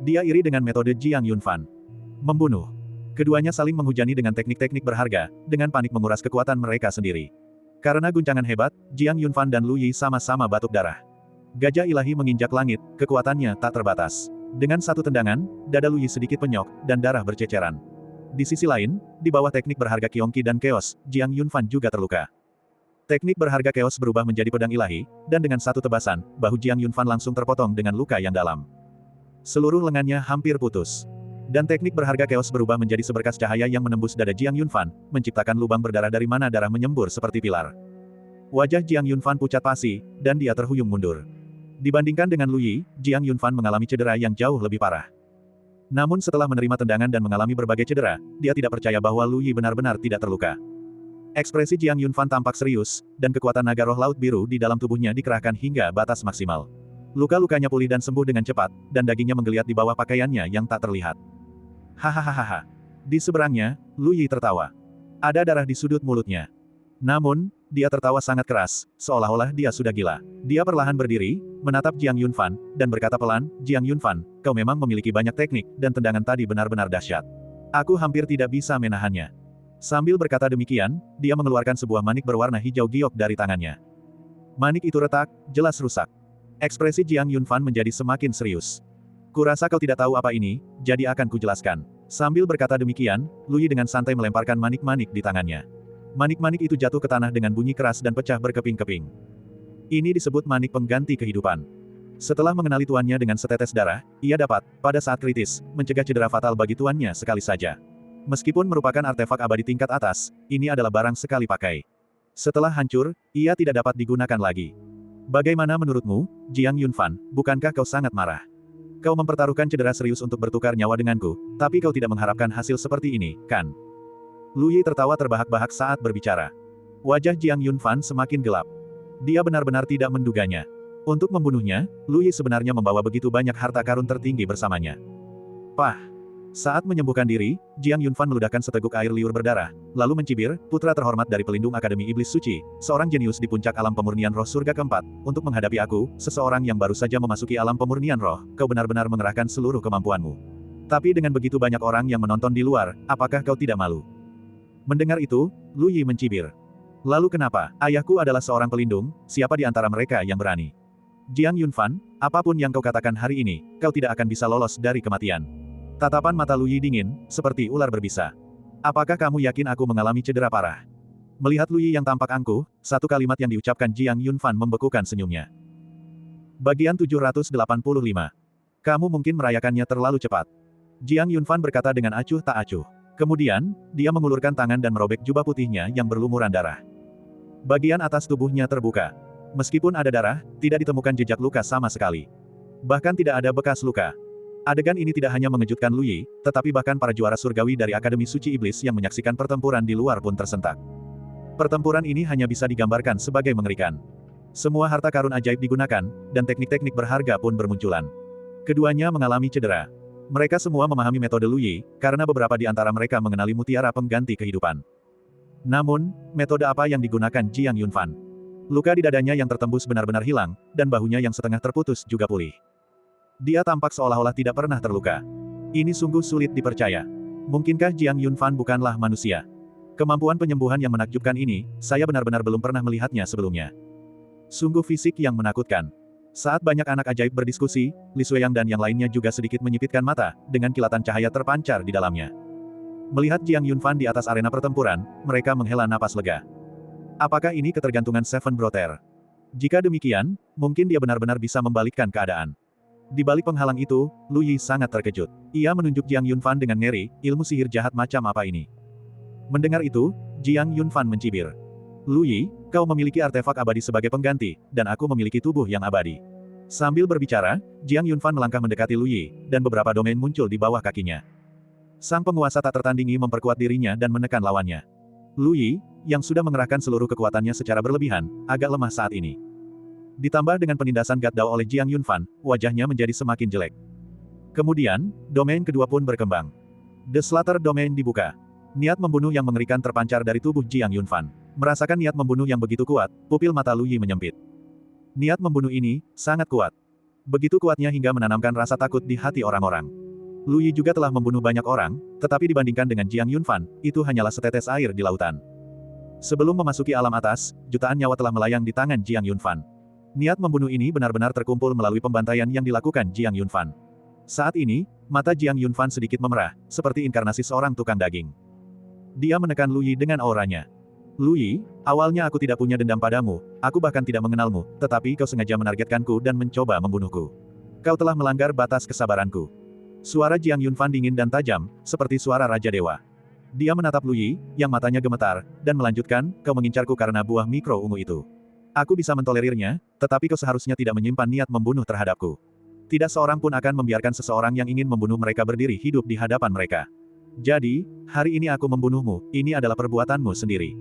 S1: Dia iri dengan metode Jiang Yunfan. Membunuh. Keduanya saling menghujani dengan teknik-teknik berharga, dengan panik menguras kekuatan mereka sendiri. Karena guncangan hebat, Jiang Yunfan dan Lu Yi sama-sama batuk darah. Gajah ilahi menginjak langit, kekuatannya tak terbatas. Dengan satu tendangan, dada Lu Yi sedikit penyok, dan darah berceceran. Di sisi lain, di bawah teknik berharga Qiongqi dan Chaos, Jiang Yunfan juga terluka. Teknik berharga Chaos berubah menjadi pedang ilahi, dan dengan satu tebasan, bahu Jiang Yunfan langsung terpotong dengan luka yang dalam. Seluruh lengannya hampir putus. Dan teknik berharga Chaos berubah menjadi seberkas cahaya yang menembus dada Jiang Yunfan, menciptakan lubang berdarah dari mana darah menyembur seperti pilar. Wajah Jiang Yunfan pucat pasi, dan dia terhuyung mundur. Dibandingkan dengan Lu Yi, Jiang Yunfan mengalami cedera yang jauh lebih parah. Namun setelah menerima tendangan dan mengalami berbagai cedera, dia tidak percaya bahwa Lu Yi benar-benar tidak terluka. Ekspresi Jiang Yunfan tampak serius, dan kekuatan naga roh laut biru di dalam tubuhnya dikerahkan hingga batas maksimal. Luka-lukanya pulih dan sembuh dengan cepat, dan dagingnya menggeliat di bawah pakaiannya yang tak terlihat. Hahaha. Di seberangnya, Lu Yi tertawa. Ada darah di sudut mulutnya. Namun, dia tertawa sangat keras, seolah-olah dia sudah gila. Dia perlahan berdiri, menatap Jiang Yunfan, dan berkata pelan, "Jiang Yunfan, kau memang memiliki banyak teknik, dan tendangan tadi benar-benar dahsyat. Aku hampir tidak bisa menahannya." Sambil berkata demikian, dia mengeluarkan sebuah manik berwarna hijau giok dari tangannya. Manik itu retak, jelas rusak. Ekspresi Jiang Yunfan menjadi semakin serius. "Kurasa kau tidak tahu apa ini, jadi akan kujelaskan." Sambil berkata demikian, Lu Yi dengan santai melemparkan manik-manik di tangannya. Manik-manik itu jatuh ke tanah dengan bunyi keras dan pecah berkeping-keping. Ini disebut manik pengganti kehidupan. Setelah mengenali tuannya dengan setetes darah, ia dapat, pada saat kritis, mencegah cedera fatal bagi tuannya sekali saja. Meskipun merupakan artefak abadi tingkat atas, ini adalah barang sekali pakai. Setelah hancur, ia tidak dapat digunakan lagi. Bagaimana menurutmu, Jiang Yunfan, bukankah kau sangat marah? Kau mempertaruhkan cedera serius untuk bertukar nyawa denganku, tapi kau tidak mengharapkan hasil seperti ini, kan? Lu Yi tertawa terbahak-bahak saat berbicara. Wajah Jiang Yunfan semakin gelap. Dia benar-benar tidak menduganya. Untuk membunuhnya, Lu Yi sebenarnya membawa begitu banyak harta karun tertinggi bersamanya. Pah! Saat menyembuhkan diri, Jiang Yunfan meludahkan seteguk air liur berdarah, lalu mencibir, putra terhormat dari pelindung Akademi Iblis Suci, seorang jenius di puncak alam pemurnian roh surga keempat, untuk menghadapi aku, seseorang yang baru saja memasuki alam pemurnian roh, kau benar-benar mengerahkan seluruh kemampuanmu. Tapi dengan begitu banyak orang yang menonton di luar, apakah kau tidak malu? Mendengar itu, Lu Yi mencibir. Lalu kenapa? Ayahku adalah seorang pelindung, siapa di antara mereka yang berani? Jiang Yunfan, apapun yang kau katakan hari ini, kau tidak akan bisa lolos dari kematian. Tatapan mata Lu Yi dingin, seperti ular berbisa. Apakah kamu yakin aku mengalami cedera parah? Melihat Lu Yi yang tampak angkuh, satu kalimat yang diucapkan Jiang Yunfan membekukan senyumnya. Bagian 785. Kamu mungkin merayakannya terlalu cepat. Jiang Yunfan berkata dengan acuh tak acuh. Kemudian, dia mengulurkan tangan dan merobek jubah putihnya yang berlumuran darah. Bagian atas tubuhnya terbuka. Meskipun ada darah, tidak ditemukan jejak luka sama sekali. Bahkan tidak ada bekas luka. Adegan ini tidak hanya mengejutkan Lu Yi, tetapi bahkan para juara surgawi dari Akademi Suci Iblis yang menyaksikan pertempuran di luar pun tersentak. Pertempuran ini hanya bisa digambarkan sebagai mengerikan. Semua harta karun ajaib digunakan, dan teknik-teknik berharga pun bermunculan. Keduanya mengalami cedera. Mereka semua memahami metode Lu Yi, karena beberapa di antara mereka mengenali mutiara pengganti kehidupan. Namun, metode apa yang digunakan Jiang Yunfan? Luka di dadanya yang tertembus benar-benar hilang, dan bahunya yang setengah terputus juga pulih. Dia tampak seolah-olah tidak pernah terluka. Ini sungguh sulit dipercaya. Mungkinkah Jiang Yunfan bukanlah manusia? Kemampuan penyembuhan yang menakjubkan ini, saya benar-benar belum pernah melihatnya sebelumnya. Sungguh fisik yang menakutkan. Saat banyak anak ajaib berdiskusi, Li Xueyang dan yang lainnya juga sedikit menyipitkan mata, dengan kilatan cahaya terpancar di dalamnya. Melihat Jiang Yunfan di atas arena pertempuran, mereka menghela napas lega. Apakah ini ketergantungan Seven Brother? Jika demikian, mungkin dia benar-benar bisa membalikkan keadaan. Di balik penghalang itu, Lu Yi sangat terkejut. Ia menunjuk Jiang Yunfan dengan ngeri, ilmu sihir jahat macam apa ini? Mendengar itu, Jiang Yunfan mencibir. Lu Yi, kau memiliki artefak abadi sebagai pengganti, dan aku memiliki tubuh yang abadi. Sambil berbicara, Jiang Yunfan melangkah mendekati Lu Yi, dan beberapa domain muncul di bawah kakinya. Sang penguasa tak tertandingi memperkuat dirinya dan menekan lawannya. Lu Yi, yang sudah mengerahkan seluruh kekuatannya secara berlebihan, agak lemah saat ini. Ditambah dengan penindasan God Dao oleh Jiang Yunfan, wajahnya menjadi semakin jelek. Kemudian, domain kedua pun berkembang. The Slaughter Domain dibuka. Niat membunuh yang mengerikan terpancar dari tubuh Jiang Yunfan. Merasakan niat membunuh yang begitu kuat, pupil mata Lu Yi menyempit. Niat membunuh ini, sangat kuat. Begitu kuatnya hingga menanamkan rasa takut di hati orang-orang. Lu Yi juga telah membunuh banyak orang, tetapi dibandingkan dengan Jiang Yunfan, itu hanyalah setetes air di lautan. Sebelum memasuki alam atas, jutaan nyawa telah melayang di tangan Jiang Yunfan. Niat membunuh ini benar-benar terkumpul melalui pembantaian yang dilakukan Jiang Yunfan. Saat ini, mata Jiang Yunfan sedikit memerah, seperti inkarnasi seorang tukang daging. Dia menekan Lu Yi dengan auranya. Lu Yi, awalnya aku tidak punya dendam padamu, aku bahkan tidak mengenalmu, tetapi kau sengaja menargetkanku dan mencoba membunuhku. Kau telah melanggar batas kesabaranku. Suara Jiang Yunfan dingin dan tajam, seperti suara Raja Dewa. Dia menatap Lu Yi, yang matanya gemetar, dan melanjutkan, kau mengincarku karena buah mikro ungu itu. Aku bisa mentolerirnya, tetapi kau seharusnya tidak menyimpan niat membunuh terhadapku. Tidak seorang pun akan membiarkan seseorang yang ingin membunuh mereka berdiri hidup di hadapan mereka. Jadi, hari ini aku membunuhmu, ini adalah perbuatanmu sendiri.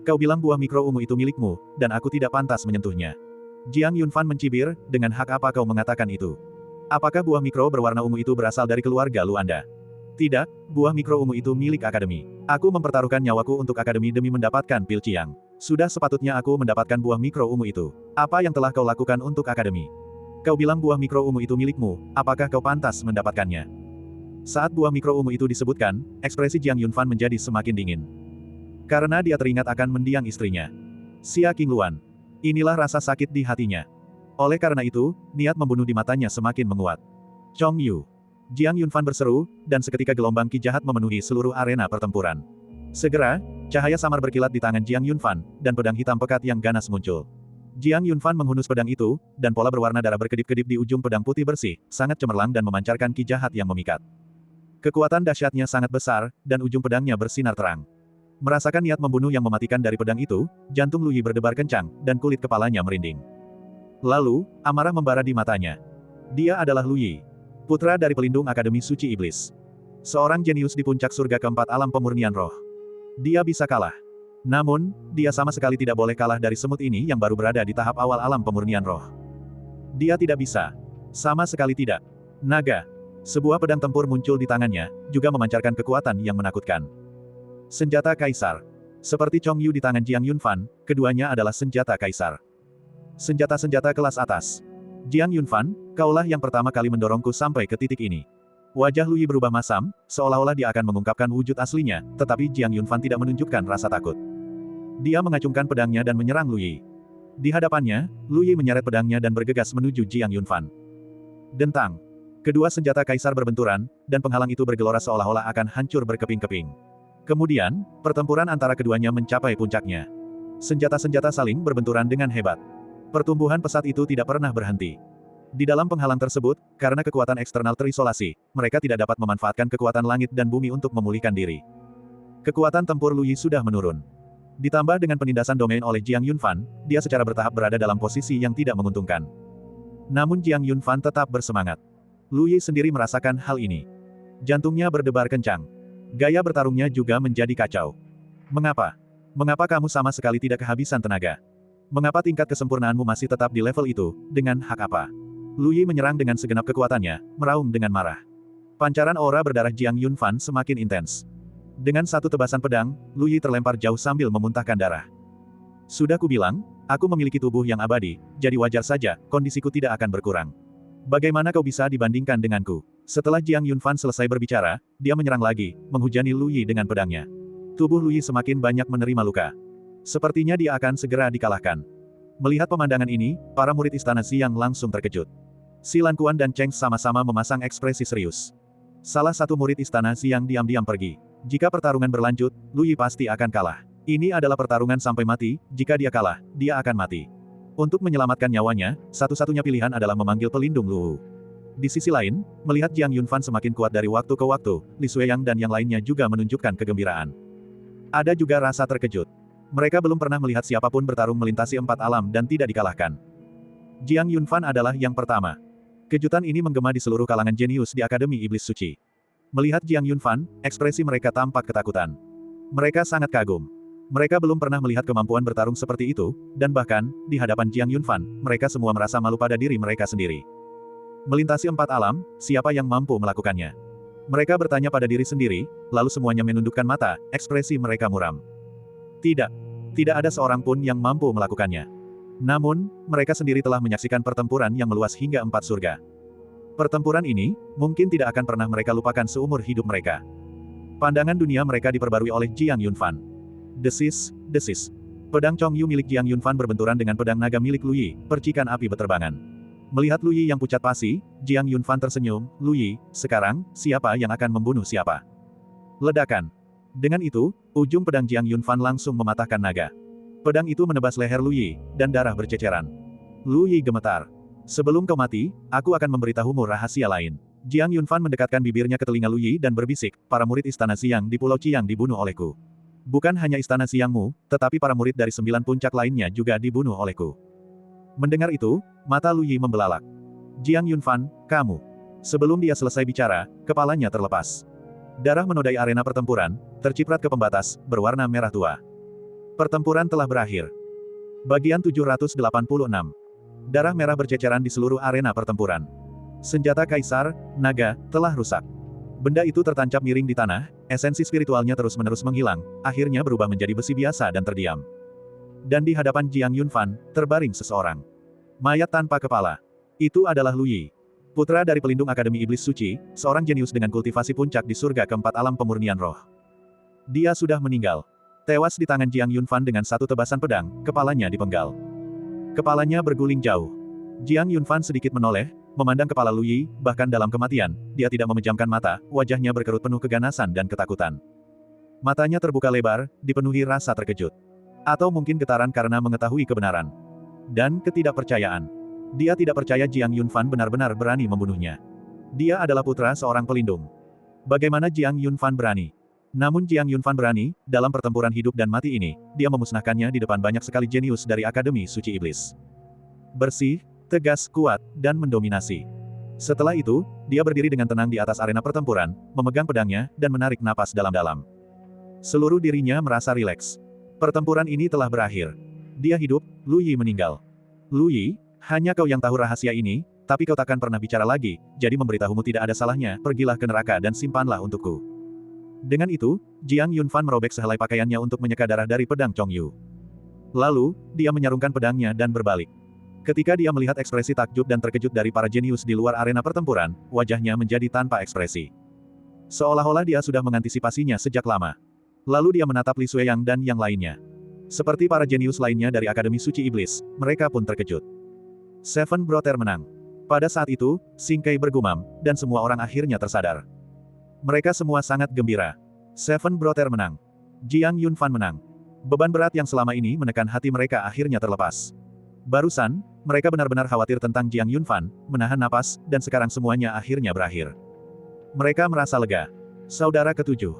S1: Kau bilang buah mikro ungu itu milikmu, dan aku tidak pantas menyentuhnya. Jiang Yunfan mencibir, dengan hak apa kau mengatakan itu? Apakah buah mikro berwarna ungu itu berasal dari keluarga Lu Anda? Tidak, buah mikro ungu itu milik Akademi. Aku mempertaruhkan nyawaku untuk Akademi demi mendapatkan pil Qiang. Sudah sepatutnya aku mendapatkan buah mikro ungu itu. Apa yang telah kau lakukan untuk Akademi? Kau bilang buah mikro ungu itu milikmu, apakah kau pantas mendapatkannya? Saat buah mikro ungu itu disebutkan, ekspresi Jiang Yunfan menjadi semakin dingin. Karena dia teringat akan mendiang istrinya. Xia Qingluan. Inilah rasa sakit di hatinya. Oleh karena itu, niat membunuh di matanya semakin menguat. Chong Yu. Jiang Yunfan berseru, dan seketika gelombang ki jahat memenuhi seluruh arena pertempuran. Segera, cahaya samar berkilat di tangan Jiang Yunfan, dan pedang hitam pekat yang ganas muncul. Jiang Yunfan menghunus pedang itu, dan pola berwarna darah berkedip-kedip di ujung pedang putih bersih, sangat cemerlang dan memancarkan ki jahat yang memikat. Kekuatan dahsyatnya sangat besar, dan ujung pedangnya bersinar terang. Merasakan niat membunuh yang mematikan dari pedang itu, jantung Lu Yi berdebar kencang, dan kulit kepalanya merinding. Lalu, amarah membara di matanya. Dia adalah Lu Yi, putra dari pelindung Akademi Suci Iblis. Seorang jenius di puncak surga keempat alam pemurnian roh. Dia bisa kalah. Namun, dia sama sekali tidak boleh kalah dari semut ini yang baru berada di tahap awal alam pemurnian roh. Dia tidak bisa. Sama sekali tidak. Naga. Sebuah pedang tempur muncul di tangannya, juga memancarkan kekuatan yang menakutkan. Senjata Kaisar. Seperti Chong Yu di tangan Jiang Yunfan, keduanya adalah senjata Kaisar. Senjata-senjata kelas atas. Jiang Yunfan, kaulah yang pertama kali mendorongku sampai ke titik ini. Wajah Lu Yi berubah masam, seolah-olah dia akan mengungkapkan wujud aslinya, tetapi Jiang Yunfan tidak menunjukkan rasa takut. Dia mengacungkan pedangnya dan menyerang Lu Yi. Di hadapannya, Lu Yi menyeret pedangnya dan bergegas menuju Jiang Yunfan. Dentang. Kedua senjata Kaisar berbenturan, dan penghalang itu bergelora seolah-olah akan hancur berkeping-keping. Kemudian, pertempuran antara keduanya mencapai puncaknya. Senjata-senjata saling berbenturan dengan hebat. Pertumbuhan pesat itu tidak pernah berhenti. Di dalam penghalang tersebut, karena kekuatan eksternal terisolasi, mereka tidak dapat memanfaatkan kekuatan langit dan bumi untuk memulihkan diri. Kekuatan tempur Lu Yi sudah menurun. Ditambah dengan penindasan domain oleh Jiang Yunfan, dia secara bertahap berada dalam posisi yang tidak menguntungkan. Namun Jiang Yunfan tetap bersemangat. Lu Yi sendiri merasakan hal ini. Jantungnya berdebar kencang. Gaya bertarungnya juga menjadi kacau. Mengapa? Mengapa kamu sama sekali tidak kehabisan tenaga? Mengapa tingkat kesempurnaanmu masih tetap di level itu, dengan hak apa? Lu Yi menyerang dengan segenap kekuatannya, meraung dengan marah. Pancaran aura berdarah Jiang Yunfan semakin intens. Dengan satu tebasan pedang, Lu Yi terlempar jauh sambil memuntahkan darah. Sudah kubilang, aku memiliki tubuh yang abadi, jadi wajar saja, kondisiku tidak akan berkurang. Bagaimana kau bisa dibandingkan denganku? Setelah Jiang Yunfan selesai berbicara, dia menyerang lagi, menghujani Lu Yi dengan pedangnya. Tubuh Lu Yi semakin banyak menerima luka. Sepertinya dia akan segera dikalahkan. Melihat pemandangan ini, para murid istana Xiang langsung terkejut. Si Lan Kuan dan Cheng sama-sama memasang ekspresi serius. Salah satu murid istana Xiang diam-diam pergi. Jika pertarungan berlanjut, Lu Yi pasti akan kalah. Ini adalah pertarungan sampai mati, jika dia kalah, dia akan mati. Untuk menyelamatkan nyawanya, satu-satunya pilihan adalah memanggil pelindung Lu Hu. Di sisi lain, melihat Jiang Yunfan semakin kuat dari waktu ke waktu, Li Xueyang dan yang lainnya juga menunjukkan kegembiraan. Ada juga rasa terkejut. Mereka belum pernah melihat siapapun bertarung melintasi 4 alam dan tidak dikalahkan. Jiang Yunfan adalah yang pertama. Kejutan ini menggema di seluruh kalangan jenius di Akademi Iblis Suci. Melihat Jiang Yunfan, ekspresi mereka tampak ketakutan. Mereka sangat kagum. Mereka belum pernah melihat kemampuan bertarung seperti itu, dan bahkan, di hadapan Jiang Yunfan, mereka semua merasa malu pada diri mereka sendiri. Melintasi 4 alam, siapa yang mampu melakukannya? Mereka bertanya pada diri sendiri, lalu semuanya menundukkan mata, ekspresi mereka muram. Tidak. Tidak ada seorang pun yang mampu melakukannya. Namun, mereka sendiri telah menyaksikan pertempuran yang meluas hingga 4 surga. Pertempuran ini, mungkin tidak akan pernah mereka lupakan seumur hidup mereka. Pandangan dunia mereka diperbarui oleh Jiang Yunfan. Desis, desis. Pedang Chong Yu milik Jiang Yunfan berbenturan dengan pedang naga milik Lu Yi, percikan api beterbangan. Melihat Lu Yi yang pucat pasi, Jiang Yunfan tersenyum, Lu Yi, sekarang, siapa yang akan membunuh siapa? Ledakan. Dengan itu, ujung pedang Jiang Yunfan langsung mematahkan naga. Pedang itu menebas leher Lu Yi, dan darah berceceran. Lu Yi gemetar. Sebelum kau mati, aku akan memberitahumu rahasia lain. Jiang Yunfan mendekatkan bibirnya ke telinga Lu Yi dan berbisik, para murid istana Xiang di Pulau Qiang dibunuh olehku. Bukan hanya istana Xiangmu, tetapi para murid dari 9 puncak lainnya juga dibunuh olehku. Mendengar itu, mata Lu Yi membelalak. Jiang Yunfan, kamu. Sebelum dia selesai bicara, kepalanya terlepas. Darah menodai arena pertempuran, terciprat ke pembatas, berwarna merah tua. Pertempuran telah berakhir. Bagian 786. Darah merah berceceran di seluruh arena pertempuran. Senjata Kaisar, naga, telah rusak. Benda itu tertancap miring di tanah, esensi spiritualnya terus-menerus menghilang, akhirnya berubah menjadi besi biasa dan terdiam. Dan di hadapan Jiang Yunfan, terbaring seseorang. Mayat tanpa kepala. Itu adalah Lu Yi. Putra dari pelindung Akademi Iblis Suci, seorang jenius dengan kultivasi puncak di surga keempat alam pemurnian roh. Dia sudah meninggal. Tewas di tangan Jiang Yunfan dengan satu tebasan pedang, kepalanya dipenggal. Kepalanya berguling jauh. Jiang Yunfan sedikit menoleh, memandang kepala Lu Yi, bahkan dalam kematian, dia tidak memejamkan mata, wajahnya berkerut penuh keganasan dan ketakutan. Matanya terbuka lebar, dipenuhi rasa terkejut. Atau mungkin getaran karena mengetahui kebenaran. Dan ketidakpercayaan. Dia tidak percaya Jiang Yunfan benar-benar berani membunuhnya. Dia adalah putra seorang pelindung. Bagaimana Jiang Yunfan berani? Namun Jiang Yunfan berani, dalam pertempuran hidup dan mati ini, dia memusnahkannya di depan banyak sekali jenius dari Akademi Suci Iblis. Bersih, tegas, kuat, dan mendominasi. Setelah itu, dia berdiri dengan tenang di atas arena pertempuran, memegang pedangnya, dan menarik napas dalam-dalam. Seluruh dirinya merasa rileks. Pertempuran ini telah berakhir. Dia hidup, Lu Yi meninggal. Lu Yi, hanya kau yang tahu rahasia ini, tapi kau takkan pernah bicara lagi, jadi memberitahumu tidak ada salahnya, pergilah ke neraka dan simpanlah untukku. Dengan itu, Jiang Yunfan merobek sehelai pakaiannya untuk menyeka darah dari pedang Chongyu. Lalu, dia menyarungkan pedangnya dan berbalik. Ketika dia melihat ekspresi takjub dan terkejut dari para jenius di luar arena pertempuran, wajahnya menjadi tanpa ekspresi. Seolah-olah dia sudah mengantisipasinya sejak lama. Lalu dia menatap Li Xueyang dan yang lainnya. Seperti para jenius lainnya dari Akademi Suci Iblis, mereka pun terkejut. Seven Brother menang. Pada saat itu, Xing Kai bergumam, dan semua orang akhirnya tersadar. Mereka semua sangat gembira. Seven Brother menang. Jiang Yunfan menang. Beban berat yang selama ini menekan hati mereka akhirnya terlepas. Barusan, mereka benar-benar khawatir tentang Jiang Yunfan, menahan napas, dan sekarang semuanya akhirnya berakhir. Mereka merasa lega. Saudara ketujuh.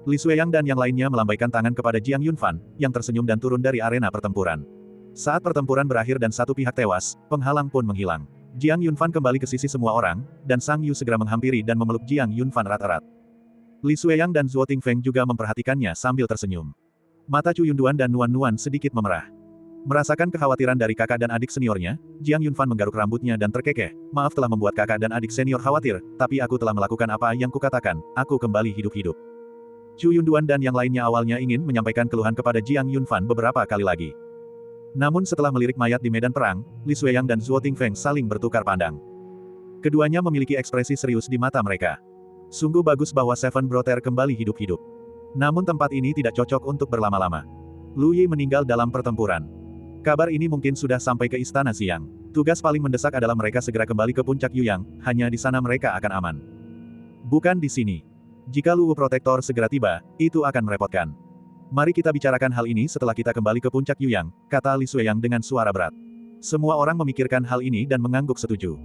S1: Li Xueyang dan yang lainnya melambaikan tangan kepada Jiang Yunfan, yang tersenyum dan turun dari arena pertempuran. Saat pertempuran berakhir dan satu pihak tewas, penghalang pun menghilang. Jiang Yunfan kembali ke sisi semua orang, dan Sang Yu segera menghampiri dan memeluk Jiang Yunfan erat-erat. Li Xueyang dan Zuo Tingfeng juga memperhatikannya sambil tersenyum. Mata Chu Yunduan dan Nuan Nuan sedikit memerah. Merasakan kekhawatiran dari kakak dan adik seniornya, Jiang Yunfan menggaruk rambutnya dan terkekeh. Maaf telah membuat kakak dan adik senior khawatir, tapi aku telah melakukan apa yang kukatakan, aku kembali hidup-hidup. Chu Yunduan dan yang lainnya awalnya ingin menyampaikan keluhan kepada Jiang Yunfan beberapa kali lagi. Namun setelah melirik mayat di medan perang, Li Xueyang dan Zuo Tingfeng saling bertukar pandang. Keduanya memiliki ekspresi serius di mata mereka. Sungguh bagus bahwa Seven Brother kembali hidup-hidup. Namun tempat ini tidak cocok untuk berlama-lama. Lu Yi meninggal dalam pertempuran. Kabar ini mungkin sudah sampai ke Istana Xiang. Tugas paling mendesak adalah mereka segera kembali ke puncak Yuyang, hanya di sana mereka akan aman. Bukan di sini. Jika Luwu Protektor segera tiba, itu akan merepotkan. Mari kita bicarakan hal ini setelah kita kembali ke puncak Yuyang, kata Li Xueyang dengan suara berat. Semua orang memikirkan hal ini dan mengangguk setuju.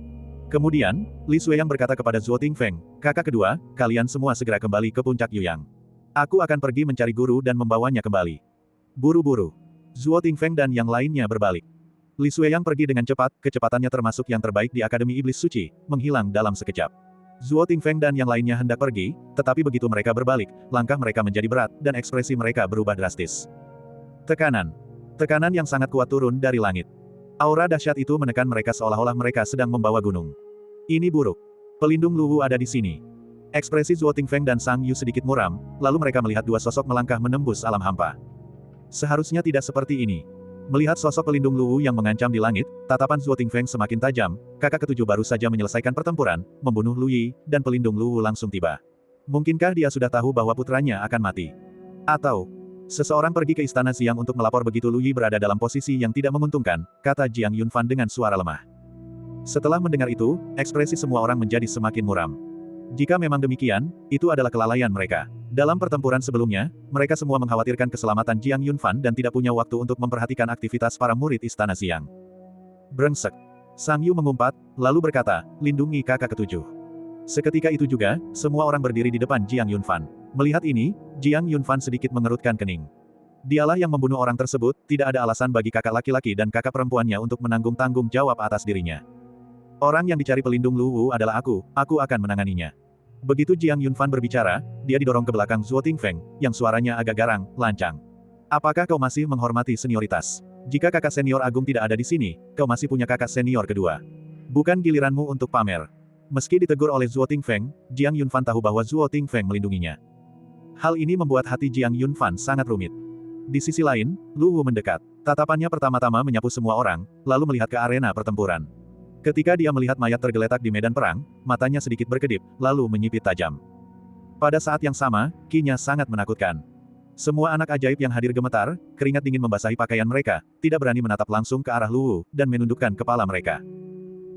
S1: Kemudian, Li Xueyang berkata kepada Zuo Tingfeng, kakak kedua, kalian semua segera kembali ke puncak Yuyang. Aku akan pergi mencari guru dan membawanya kembali. Buru-buru. Zuo Tingfeng dan yang lainnya berbalik. Li Xueyang pergi dengan cepat, kecepatannya termasuk yang terbaik di Akademi Iblis Suci, menghilang dalam sekejap. Zuo Tingfeng dan yang lainnya hendak pergi, tetapi begitu mereka berbalik, langkah mereka menjadi berat, dan ekspresi mereka berubah drastis. Tekanan. Tekanan yang sangat kuat turun dari langit. Aura dahsyat itu menekan mereka seolah-olah mereka sedang membawa gunung. Ini buruk. Pelindung Luwu ada di sini. Ekspresi Zuo Tingfeng dan Sang Yu sedikit muram, lalu mereka melihat dua sosok melangkah menembus alam hampa. Seharusnya tidak seperti ini. Melihat sosok pelindung Luwu yang mengancam di langit, tatapan Zuo Tingfeng semakin tajam, kakak ketujuh baru saja menyelesaikan pertempuran, membunuh Lu Yi, dan pelindung Luwu langsung tiba. Mungkinkah dia sudah tahu bahwa putranya akan mati? Atau, seseorang pergi ke Istana Xiang untuk melapor begitu Lu Yi berada dalam posisi yang tidak menguntungkan, kata Jiang Yunfan dengan suara lemah. Setelah mendengar itu, ekspresi semua orang menjadi semakin muram. Jika memang demikian, itu adalah kelalaian mereka. Dalam pertempuran sebelumnya, mereka semua mengkhawatirkan keselamatan Jiang Yunfan dan tidak punya waktu untuk memperhatikan aktivitas para murid Istana Xiang. Brengsek. Sang Yu mengumpat, lalu berkata, lindungi kakak ketujuh. Seketika itu juga, semua orang berdiri di depan Jiang Yunfan. Melihat ini, Jiang Yunfan sedikit mengerutkan kening. Dialah yang membunuh orang tersebut, tidak ada alasan bagi kakak laki-laki dan kakak perempuannya untuk menanggung tanggung jawab atas dirinya. Orang yang dicari pelindung Luwu adalah aku akan menanganinya. Begitu Jiang Yunfan berbicara, dia didorong ke belakang Zuo Tingfeng, yang suaranya agak garang, lancang. Apakah kau masih menghormati senioritas? Jika kakak senior agung tidak ada di sini, kau masih punya kakak senior kedua. Bukan giliranmu untuk pamer. Meski ditegur oleh Zuo Tingfeng, Jiang Yunfan tahu bahwa Zuo Tingfeng melindunginya. Hal ini membuat hati Jiang Yunfan sangat rumit. Di sisi lain, Lu Wu mendekat. Tatapannya pertama-tama menyapu semua orang, lalu melihat ke arena pertempuran. Ketika dia melihat mayat tergeletak di medan perang, matanya sedikit berkedip, lalu menyipit tajam. Pada saat yang sama, Qi-nya sangat menakutkan. Semua anak ajaib yang hadir gemetar, keringat dingin membasahi pakaian mereka, tidak berani menatap langsung ke arah Lu Wu, dan menundukkan kepala mereka.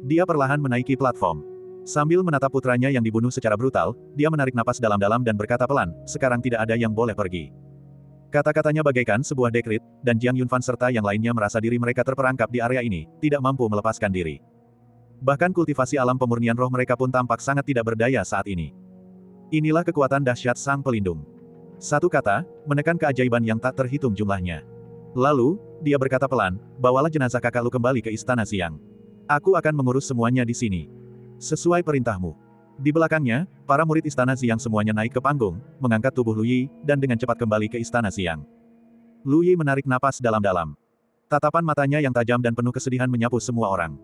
S1: Dia perlahan menaiki platform. Sambil menatap putranya yang dibunuh secara brutal, dia menarik napas dalam-dalam dan berkata pelan, sekarang tidak ada yang boleh pergi. Kata-katanya bagaikan sebuah dekrit, dan Jiang Yunfan serta yang lainnya merasa diri mereka terperangkap di area ini, tidak mampu melepaskan diri. Bahkan kultivasi alam pemurnian roh mereka pun tampak sangat tidak berdaya saat ini. Inilah kekuatan dahsyat sang pelindung. Satu kata, menekan keajaiban yang tak terhitung jumlahnya. Lalu, dia berkata pelan, bawalah jenazah kakak lu kembali ke Istana Xiang. Aku akan mengurus semuanya di sini. Sesuai perintahmu. Di belakangnya, para murid Istana Xiang semuanya naik ke panggung, mengangkat tubuh Lu Yi, dan dengan cepat kembali ke Istana Xiang. Lu Yi menarik napas dalam-dalam. Tatapan matanya yang tajam dan penuh kesedihan menyapu semua orang.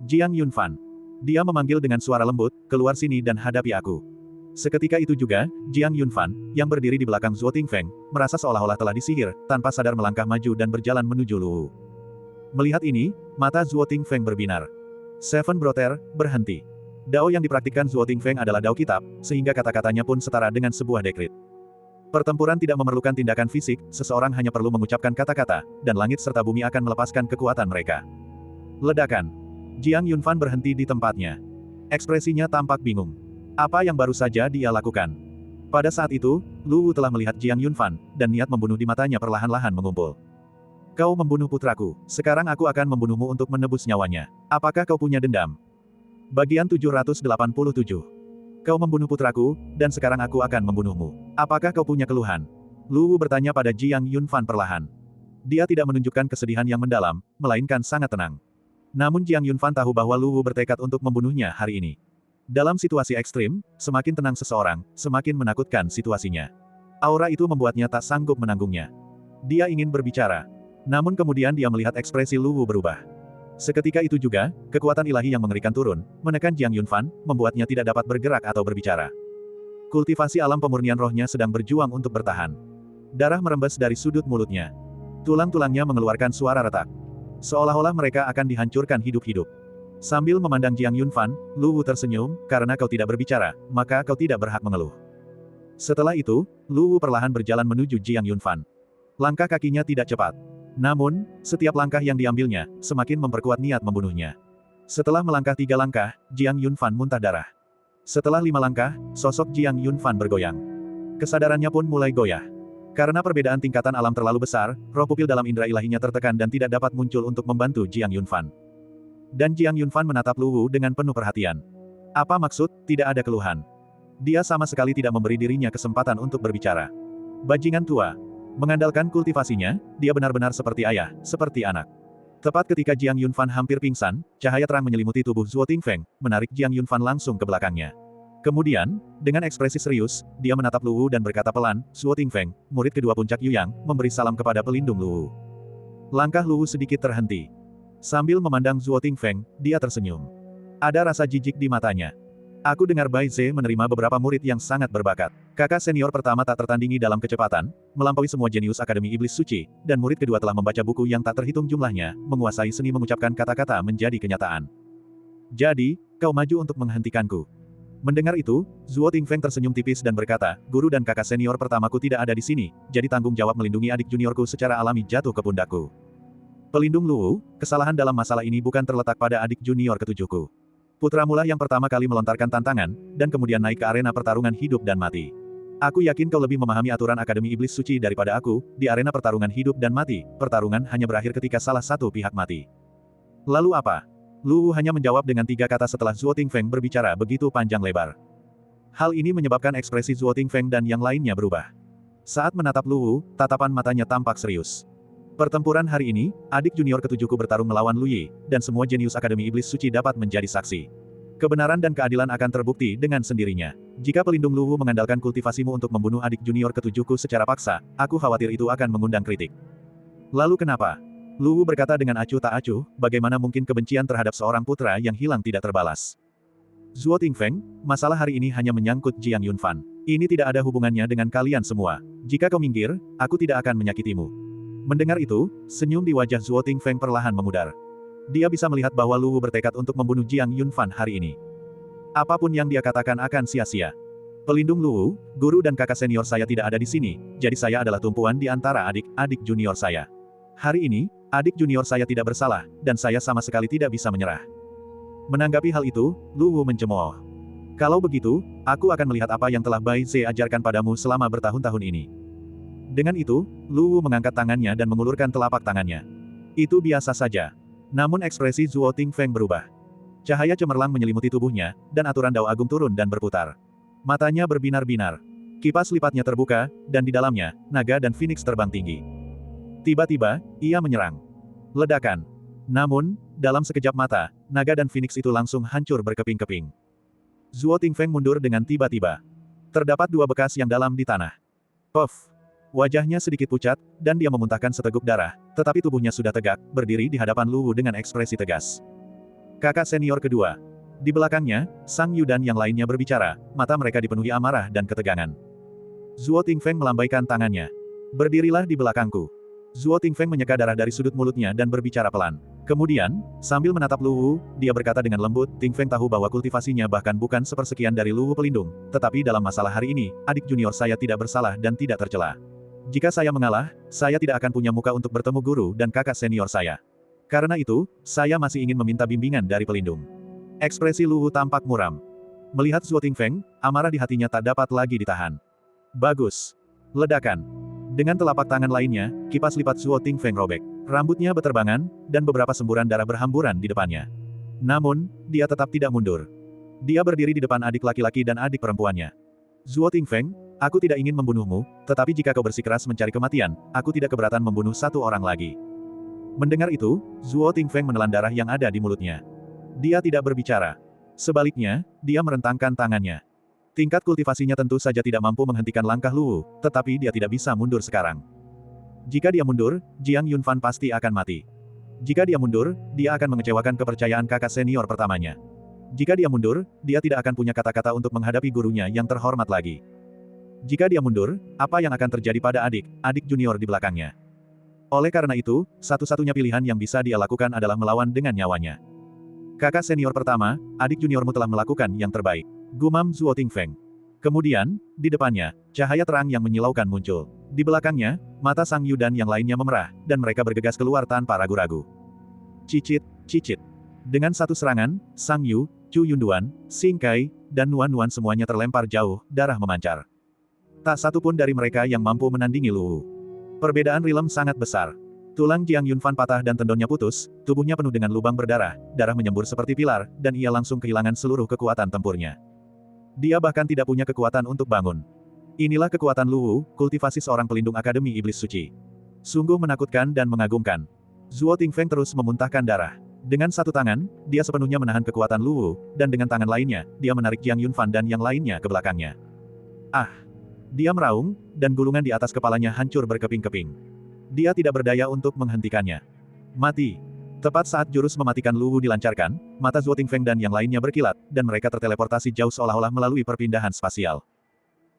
S1: Jiang Yunfan. Dia memanggil dengan suara lembut, keluar sini dan hadapi aku. Seketika itu juga, Jiang Yunfan, yang berdiri di belakang Zhuo Tingfeng, merasa seolah-olah telah disihir, tanpa sadar melangkah maju dan berjalan menuju Lu Wu. Melihat ini, mata Zhuo Tingfeng berbinar. Seven Brother, berhenti. Dao yang dipraktikkan Zhuo Tingfeng adalah Dao kitab, sehingga kata-katanya pun setara dengan sebuah dekrit. Pertempuran tidak memerlukan tindakan fisik, seseorang hanya perlu mengucapkan kata-kata, dan langit serta bumi akan melepaskan kekuatan mereka. Ledakan. Jiang Yunfan berhenti di tempatnya. Ekspresinya tampak bingung. Apa yang baru saja dia lakukan? Pada saat itu, Lu Wu telah melihat Jiang Yunfan, dan niat membunuh di matanya perlahan-lahan mengumpul. Kau membunuh putraku, sekarang aku akan membunuhmu untuk menebus nyawanya. Apakah kau punya dendam? Bagian 787. Kau membunuh putraku, dan sekarang aku akan membunuhmu. Apakah kau punya keluhan? Lu Wu bertanya pada Jiang Yunfan perlahan. Dia tidak menunjukkan kesedihan yang mendalam, melainkan sangat tenang. Namun Jiang Yunfan tahu bahwa Lu Wu bertekad untuk membunuhnya hari ini. Dalam situasi ekstrim, semakin tenang seseorang, semakin menakutkan situasinya. Aura itu membuatnya tak sanggup menanggungnya. Dia ingin berbicara. Namun kemudian dia melihat ekspresi Lu Wu berubah. Seketika itu juga, kekuatan ilahi yang mengerikan turun, menekan Jiang Yunfan, membuatnya tidak dapat bergerak atau berbicara. Kultivasi alam pemurnian rohnya sedang berjuang untuk bertahan. Darah merembes dari sudut mulutnya. Tulang-tulangnya mengeluarkan suara retak. Seolah-olah mereka akan dihancurkan hidup-hidup. Sambil memandang Jiang Yunfan, Lu Wu tersenyum, karena kau tidak berbicara, maka kau tidak berhak mengeluh. Setelah itu, Lu Wu perlahan berjalan menuju Jiang Yunfan. Langkah kakinya tidak cepat. Namun, setiap langkah yang diambilnya, semakin memperkuat niat membunuhnya. Setelah melangkah 3 langkah, Jiang Yunfan muntah darah. Setelah 5 langkah, sosok Jiang Yunfan bergoyang. Kesadarannya pun mulai goyah. Karena perbedaan tingkatan alam terlalu besar, roh pupil dalam indera ilahinya tertekan dan tidak dapat muncul untuk membantu Jiang Yunfan. Dan Jiang Yunfan menatap Lu Wu dengan penuh perhatian. Apa maksud, tidak ada keluhan? Dia sama sekali tidak memberi dirinya kesempatan untuk berbicara. Bajingan tua. Mengandalkan kultivasinya, dia benar-benar seperti ayah, seperti anak. Tepat ketika Jiang Yunfan hampir pingsan, cahaya terang menyelimuti tubuh Zhuo Tingfeng, menarik Jiang Yunfan langsung ke belakangnya. Kemudian, dengan ekspresi serius, dia menatap Lu Wu dan berkata pelan, Zhuo Tingfeng, murid kedua puncak Yuyang, memberi salam kepada pelindung Lu Wu. Langkah Lu Wu sedikit terhenti. Sambil memandang Zhuo Tingfeng, dia tersenyum. Ada rasa jijik di matanya. Aku dengar Bai Ze menerima beberapa murid yang sangat berbakat. Kakak senior pertama tak tertandingi dalam kecepatan, melampaui semua jenius Akademi Iblis Suci, dan murid kedua telah membaca buku yang tak terhitung jumlahnya, menguasai seni mengucapkan kata-kata menjadi kenyataan. Jadi, kau maju untuk menghentikanku. Mendengar itu, Zhuo Tingfeng tersenyum tipis dan berkata, guru dan kakak senior pertamaku tidak ada di sini, jadi tanggung jawab melindungi adik juniorku secara alami jatuh ke pundakku. Pelindung Lu Wu, kesalahan dalam masalah ini bukan terletak pada adik junior ketujuhku. Putramulah yang pertama kali melontarkan tantangan, dan kemudian naik ke arena pertarungan hidup dan mati. Aku yakin kau lebih memahami aturan Akademi Iblis Suci daripada aku, di arena pertarungan hidup dan mati, pertarungan hanya berakhir ketika salah satu pihak mati. Lalu apa? Lu Wu hanya menjawab dengan 3 kata setelah Zhuo Tingfeng berbicara begitu panjang lebar. Hal ini menyebabkan ekspresi Zhuo Tingfeng dan yang lainnya berubah. Saat menatap Lu Wu, tatapan matanya tampak serius. Pertempuran hari ini, adik junior ketujuhku bertarung melawan Lu Yi, dan semua jenius Akademi Iblis Suci dapat menjadi saksi. Kebenaran dan keadilan akan terbukti dengan sendirinya. Jika pelindung Lu Wu mengandalkan kultivasimu untuk membunuh adik junior ketujuhku secara paksa, aku khawatir itu akan mengundang kritik. Lalu kenapa? Lu Wu berkata dengan acuh tak acuh, bagaimana mungkin kebencian terhadap seorang putra yang hilang tidak terbalas. Zhuo Tingfeng, masalah hari ini hanya menyangkut Jiang Yunfan. Ini tidak ada hubungannya dengan kalian semua. Jika kau minggir, aku tidak akan menyakitimu. Mendengar itu, senyum di wajah Zhuo Tingfeng perlahan memudar. Dia bisa melihat bahwa Lu Wu bertekad untuk membunuh Jiang Yunfan hari ini. Apapun yang dia katakan akan sia-sia. Pelindung Lu Wu, guru dan kakak senior saya tidak ada di sini, jadi saya adalah tumpuan di antara adik-adik junior saya. Hari ini, adik junior saya tidak bersalah, dan saya sama sekali tidak bisa menyerah. Menanggapi hal itu, Lu Wu mencemooh. Kalau begitu, aku akan melihat apa yang telah Bai Ze ajarkan padamu selama bertahun-tahun ini. Dengan itu, Lu Wu mengangkat tangannya dan mengulurkan telapak tangannya. Itu biasa saja. Namun ekspresi Zhuo Tingfeng berubah. Cahaya cemerlang menyelimuti tubuhnya, dan aturan Dao Agung turun dan berputar. Matanya berbinar-binar. Kipas lipatnya terbuka, dan di dalamnya, naga dan phoenix terbang tinggi. Tiba-tiba, ia menyerang. Ledakan. Namun, dalam sekejap mata, naga dan phoenix itu langsung hancur berkeping-keping. Zhuo Tingfeng mundur dengan tiba-tiba. Terdapat 2 bekas yang dalam di tanah. Puff! Wajahnya sedikit pucat, dan dia memuntahkan seteguk darah, tetapi tubuhnya sudah tegak, berdiri di hadapan Lu Wu dengan ekspresi tegas. Kakak senior kedua. Di belakangnya, Sang Yu dan yang lainnya berbicara, mata mereka dipenuhi amarah dan ketegangan. Zuo Tingfeng melambaikan tangannya. Berdirilah di belakangku. Zuo Tingfeng menyeka darah dari sudut mulutnya dan berbicara pelan. Kemudian, sambil menatap Lu Wu, dia berkata dengan lembut, Tingfeng tahu bahwa kultivasinya bahkan bukan sepersekian dari Lu Wu pelindung, tetapi dalam masalah hari ini, adik junior saya tidak bersalah dan tidak tercela. Jika saya mengalah, saya tidak akan punya muka untuk bertemu guru dan kakak senior saya. Karena itu, saya masih ingin meminta bimbingan dari pelindung. Ekspresi Lu Wu tampak muram. Melihat Zuo Tingfeng, amarah di hatinya tak dapat lagi ditahan. Bagus. Ledakan. Dengan telapak tangan lainnya, kipas lipat Zuo Tingfeng robek. Rambutnya beterbangan, dan beberapa semburan darah berhamburan di depannya. Namun, dia tetap tidak mundur. Dia berdiri di depan adik laki-laki dan adik perempuannya. Zuo Tingfeng, aku tidak ingin membunuhmu, tetapi jika kau bersikeras mencari kematian, aku tidak keberatan membunuh satu orang lagi. Mendengar itu, Zuo Tingfeng menelan darah yang ada di mulutnya. Dia tidak berbicara. Sebaliknya, dia merentangkan tangannya. Tingkat kultivasinya tentu saja tidak mampu menghentikan langkah Lu Wu, tetapi dia tidak bisa mundur sekarang. Jika dia mundur, Jiang Yunfan pasti akan mati. Jika dia mundur, dia akan mengecewakan kepercayaan kakak senior pertamanya. Jika dia mundur, dia tidak akan punya kata-kata untuk menghadapi gurunya yang terhormat lagi. Jika dia mundur, apa yang akan terjadi pada adik junior di belakangnya? Oleh karena itu, satu-satunya pilihan yang bisa dia lakukan adalah melawan dengan nyawanya. Kakak senior pertama, adik juniormu telah melakukan yang terbaik. Gumam Zuo Tingfeng. Kemudian, di depannya, cahaya terang yang menyilaukan muncul. Di belakangnya, mata Sang Yu dan yang lainnya memerah, dan mereka bergegas keluar tanpa ragu-ragu. Cicit, cicit. Dengan satu serangan, Sang Yu, Chu Yunduan, Xing Kai, dan Nuan Nuan semuanya terlempar jauh, darah memancar. Tak satu pun dari mereka yang mampu menandingi Lu Wu. Perbedaan rilem sangat besar. Tulang Jiang Yunfan patah dan tendonnya putus, tubuhnya penuh dengan lubang berdarah, darah menyembur seperti pilar, dan ia langsung kehilangan seluruh kekuatan tempurnya. Dia bahkan tidak punya kekuatan untuk bangun. Inilah kekuatan Lu Wu, kultivasi seorang pelindung Akademi Iblis Suci. Sungguh menakutkan dan mengagumkan. Zuo Tingfeng terus memuntahkan darah. Dengan satu tangan, dia sepenuhnya menahan kekuatan Lu Wu, dan dengan tangan lainnya, dia menarik Jiang Yunfan dan yang lainnya ke belakangnya. Ah! Dia meraung, dan gulungan di atas kepalanya hancur berkeping-keping. Dia tidak berdaya untuk menghentikannya. Mati! Tepat saat jurus mematikan Lu Wu dilancarkan, mata Zuo Tingfeng dan yang lainnya berkilat, dan mereka terteleportasi jauh seolah-olah melalui perpindahan spasial.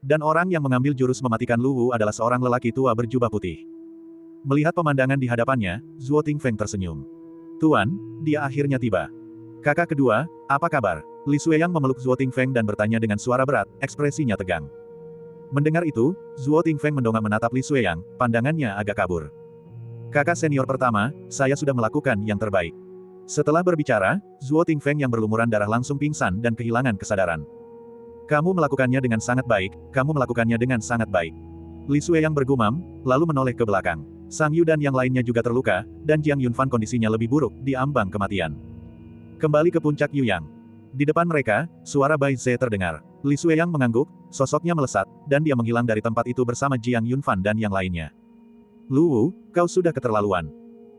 S1: Dan orang yang mengambil jurus mematikan Lu Wu adalah seorang lelaki tua berjubah putih. Melihat pemandangan di hadapannya, Zuo Tingfeng tersenyum. Tuan, dia akhirnya tiba. Kakak kedua, apa kabar? Li Xueyang memeluk Zuo Tingfeng dan bertanya dengan suara berat, ekspresinya tegang. Mendengar itu, Zuo Tingfeng mendongak menatap Li Xueyang, pandangannya agak kabur. Kakak senior pertama, saya sudah melakukan yang terbaik. Setelah berbicara, Zuo Tingfeng yang berlumuran darah langsung pingsan dan kehilangan kesadaran. Kamu melakukannya dengan sangat baik, kamu melakukannya dengan sangat baik. Li Xueyang bergumam, lalu menoleh ke belakang. Sang Yu dan yang lainnya juga terluka, dan Jiang Yunfan kondisinya lebih buruk, di ambang kematian. Kembali ke puncak Yuyang. Di depan mereka, suara Bai Ze terdengar. Li Xueyang mengangguk, sosoknya melesat, dan dia menghilang dari tempat itu bersama Jiang Yunfan dan yang lainnya. Lu Wu, kau sudah keterlaluan.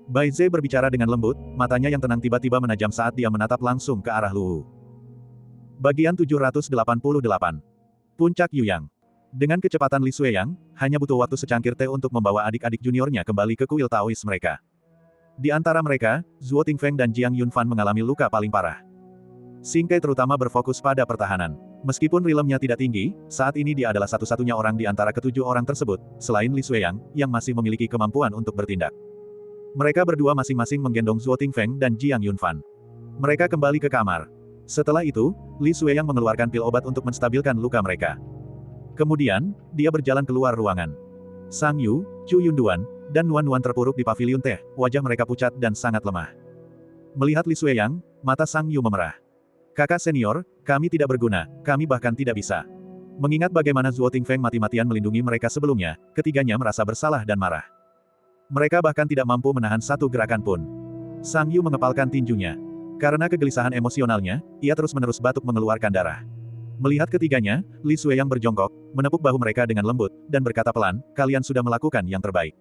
S1: Bai Ze berbicara dengan lembut, matanya yang tenang tiba-tiba menajam saat dia menatap langsung ke arah Lu Wu. Bagian 788. Puncak Yuyang. Dengan kecepatan Li Xueyang, hanya butuh waktu secangkir teh untuk membawa adik-adik juniornya kembali ke kuil Taois mereka. Di antara mereka, Zuo Tingfeng dan Jiang Yunfan mengalami luka paling parah. Xing Kai terutama berfokus pada pertahanan. Meskipun rilemnya tidak tinggi, saat ini dia adalah satu-satunya orang di antara ketujuh orang tersebut, selain Li Xueyang, yang masih memiliki kemampuan untuk bertindak. Mereka berdua masing-masing menggendong Zuo Tingfeng dan Jiang Yunfan. Mereka kembali ke kamar. Setelah itu, Li Xueyang mengeluarkan pil obat untuk menstabilkan luka mereka. Kemudian, dia berjalan keluar ruangan. Sang Yu, Chu Yunduan, dan Nuan Nuan terpuruk di paviliun teh, wajah mereka pucat dan sangat lemah. Melihat Li Xueyang, mata Sang Yu memerah. Kakak senior, kami tidak berguna, kami bahkan tidak bisa. Mengingat bagaimana Zuo Tingfeng mati-matian melindungi mereka sebelumnya, ketiganya merasa bersalah dan marah. Mereka bahkan tidak mampu menahan satu gerakan pun. Sang Yu mengepalkan tinjunya. Karena kegelisahan emosionalnya, ia terus-menerus batuk mengeluarkan darah. Melihat ketiganya, Li Xueyang berjongkok, menepuk bahu mereka dengan lembut, dan berkata pelan, kalian sudah melakukan yang terbaik.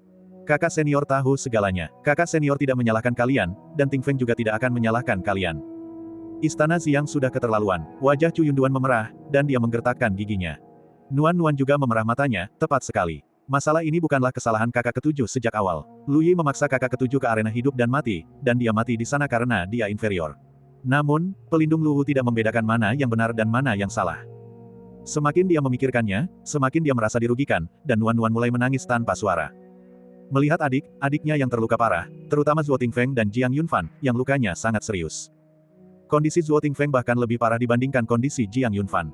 S1: Kakak senior tahu segalanya. Kakak senior tidak menyalahkan kalian, dan Tingfeng juga tidak akan menyalahkan kalian. Istana Xiang sudah keterlaluan. Wajah Chu Yunduan memerah, dan dia menggertakkan giginya. Nuan Nuan juga memerah matanya, tepat sekali. Masalah ini bukanlah kesalahan kakak ketujuh sejak awal. Lu Yi memaksa kakak ketujuh ke arena hidup dan mati, dan dia mati di sana karena dia inferior. Namun, pelindung Luwu tidak membedakan mana yang benar dan mana yang salah. Semakin dia memikirkannya, semakin dia merasa dirugikan, dan Nuan-Nuan mulai menangis tanpa suara. Melihat adiknya yang terluka parah, terutama Zhuo Tingfeng dan Jiang Yunfan, yang lukanya sangat serius. Kondisi Zhuo Tingfeng bahkan lebih parah dibandingkan kondisi Jiang Yunfan.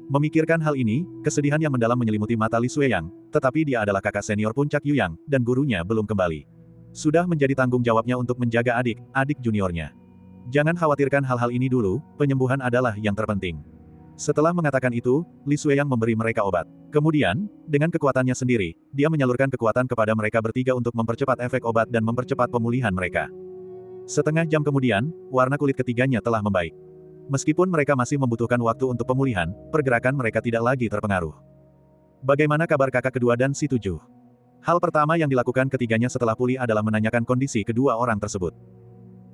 S1: Memikirkan hal ini, kesedihan yang mendalam menyelimuti mata Li Xueyang, tetapi dia adalah kakak senior puncak Yuyang, dan gurunya belum kembali. Sudah menjadi tanggung jawabnya untuk menjaga adik juniornya. Jangan khawatirkan hal-hal ini dulu, penyembuhan adalah yang terpenting. Setelah mengatakan itu, Li Xueyang memberi mereka obat. Kemudian, dengan kekuatannya sendiri, dia menyalurkan kekuatan kepada mereka bertiga untuk mempercepat efek obat dan mempercepat pemulihan mereka. Setengah jam kemudian, warna kulit ketiganya telah membaik. Meskipun mereka masih membutuhkan waktu untuk pemulihan, pergerakan mereka tidak lagi terpengaruh. Bagaimana kabar kakak kedua dan si tujuh? Hal pertama yang dilakukan ketiganya setelah pulih adalah menanyakan kondisi kedua orang tersebut.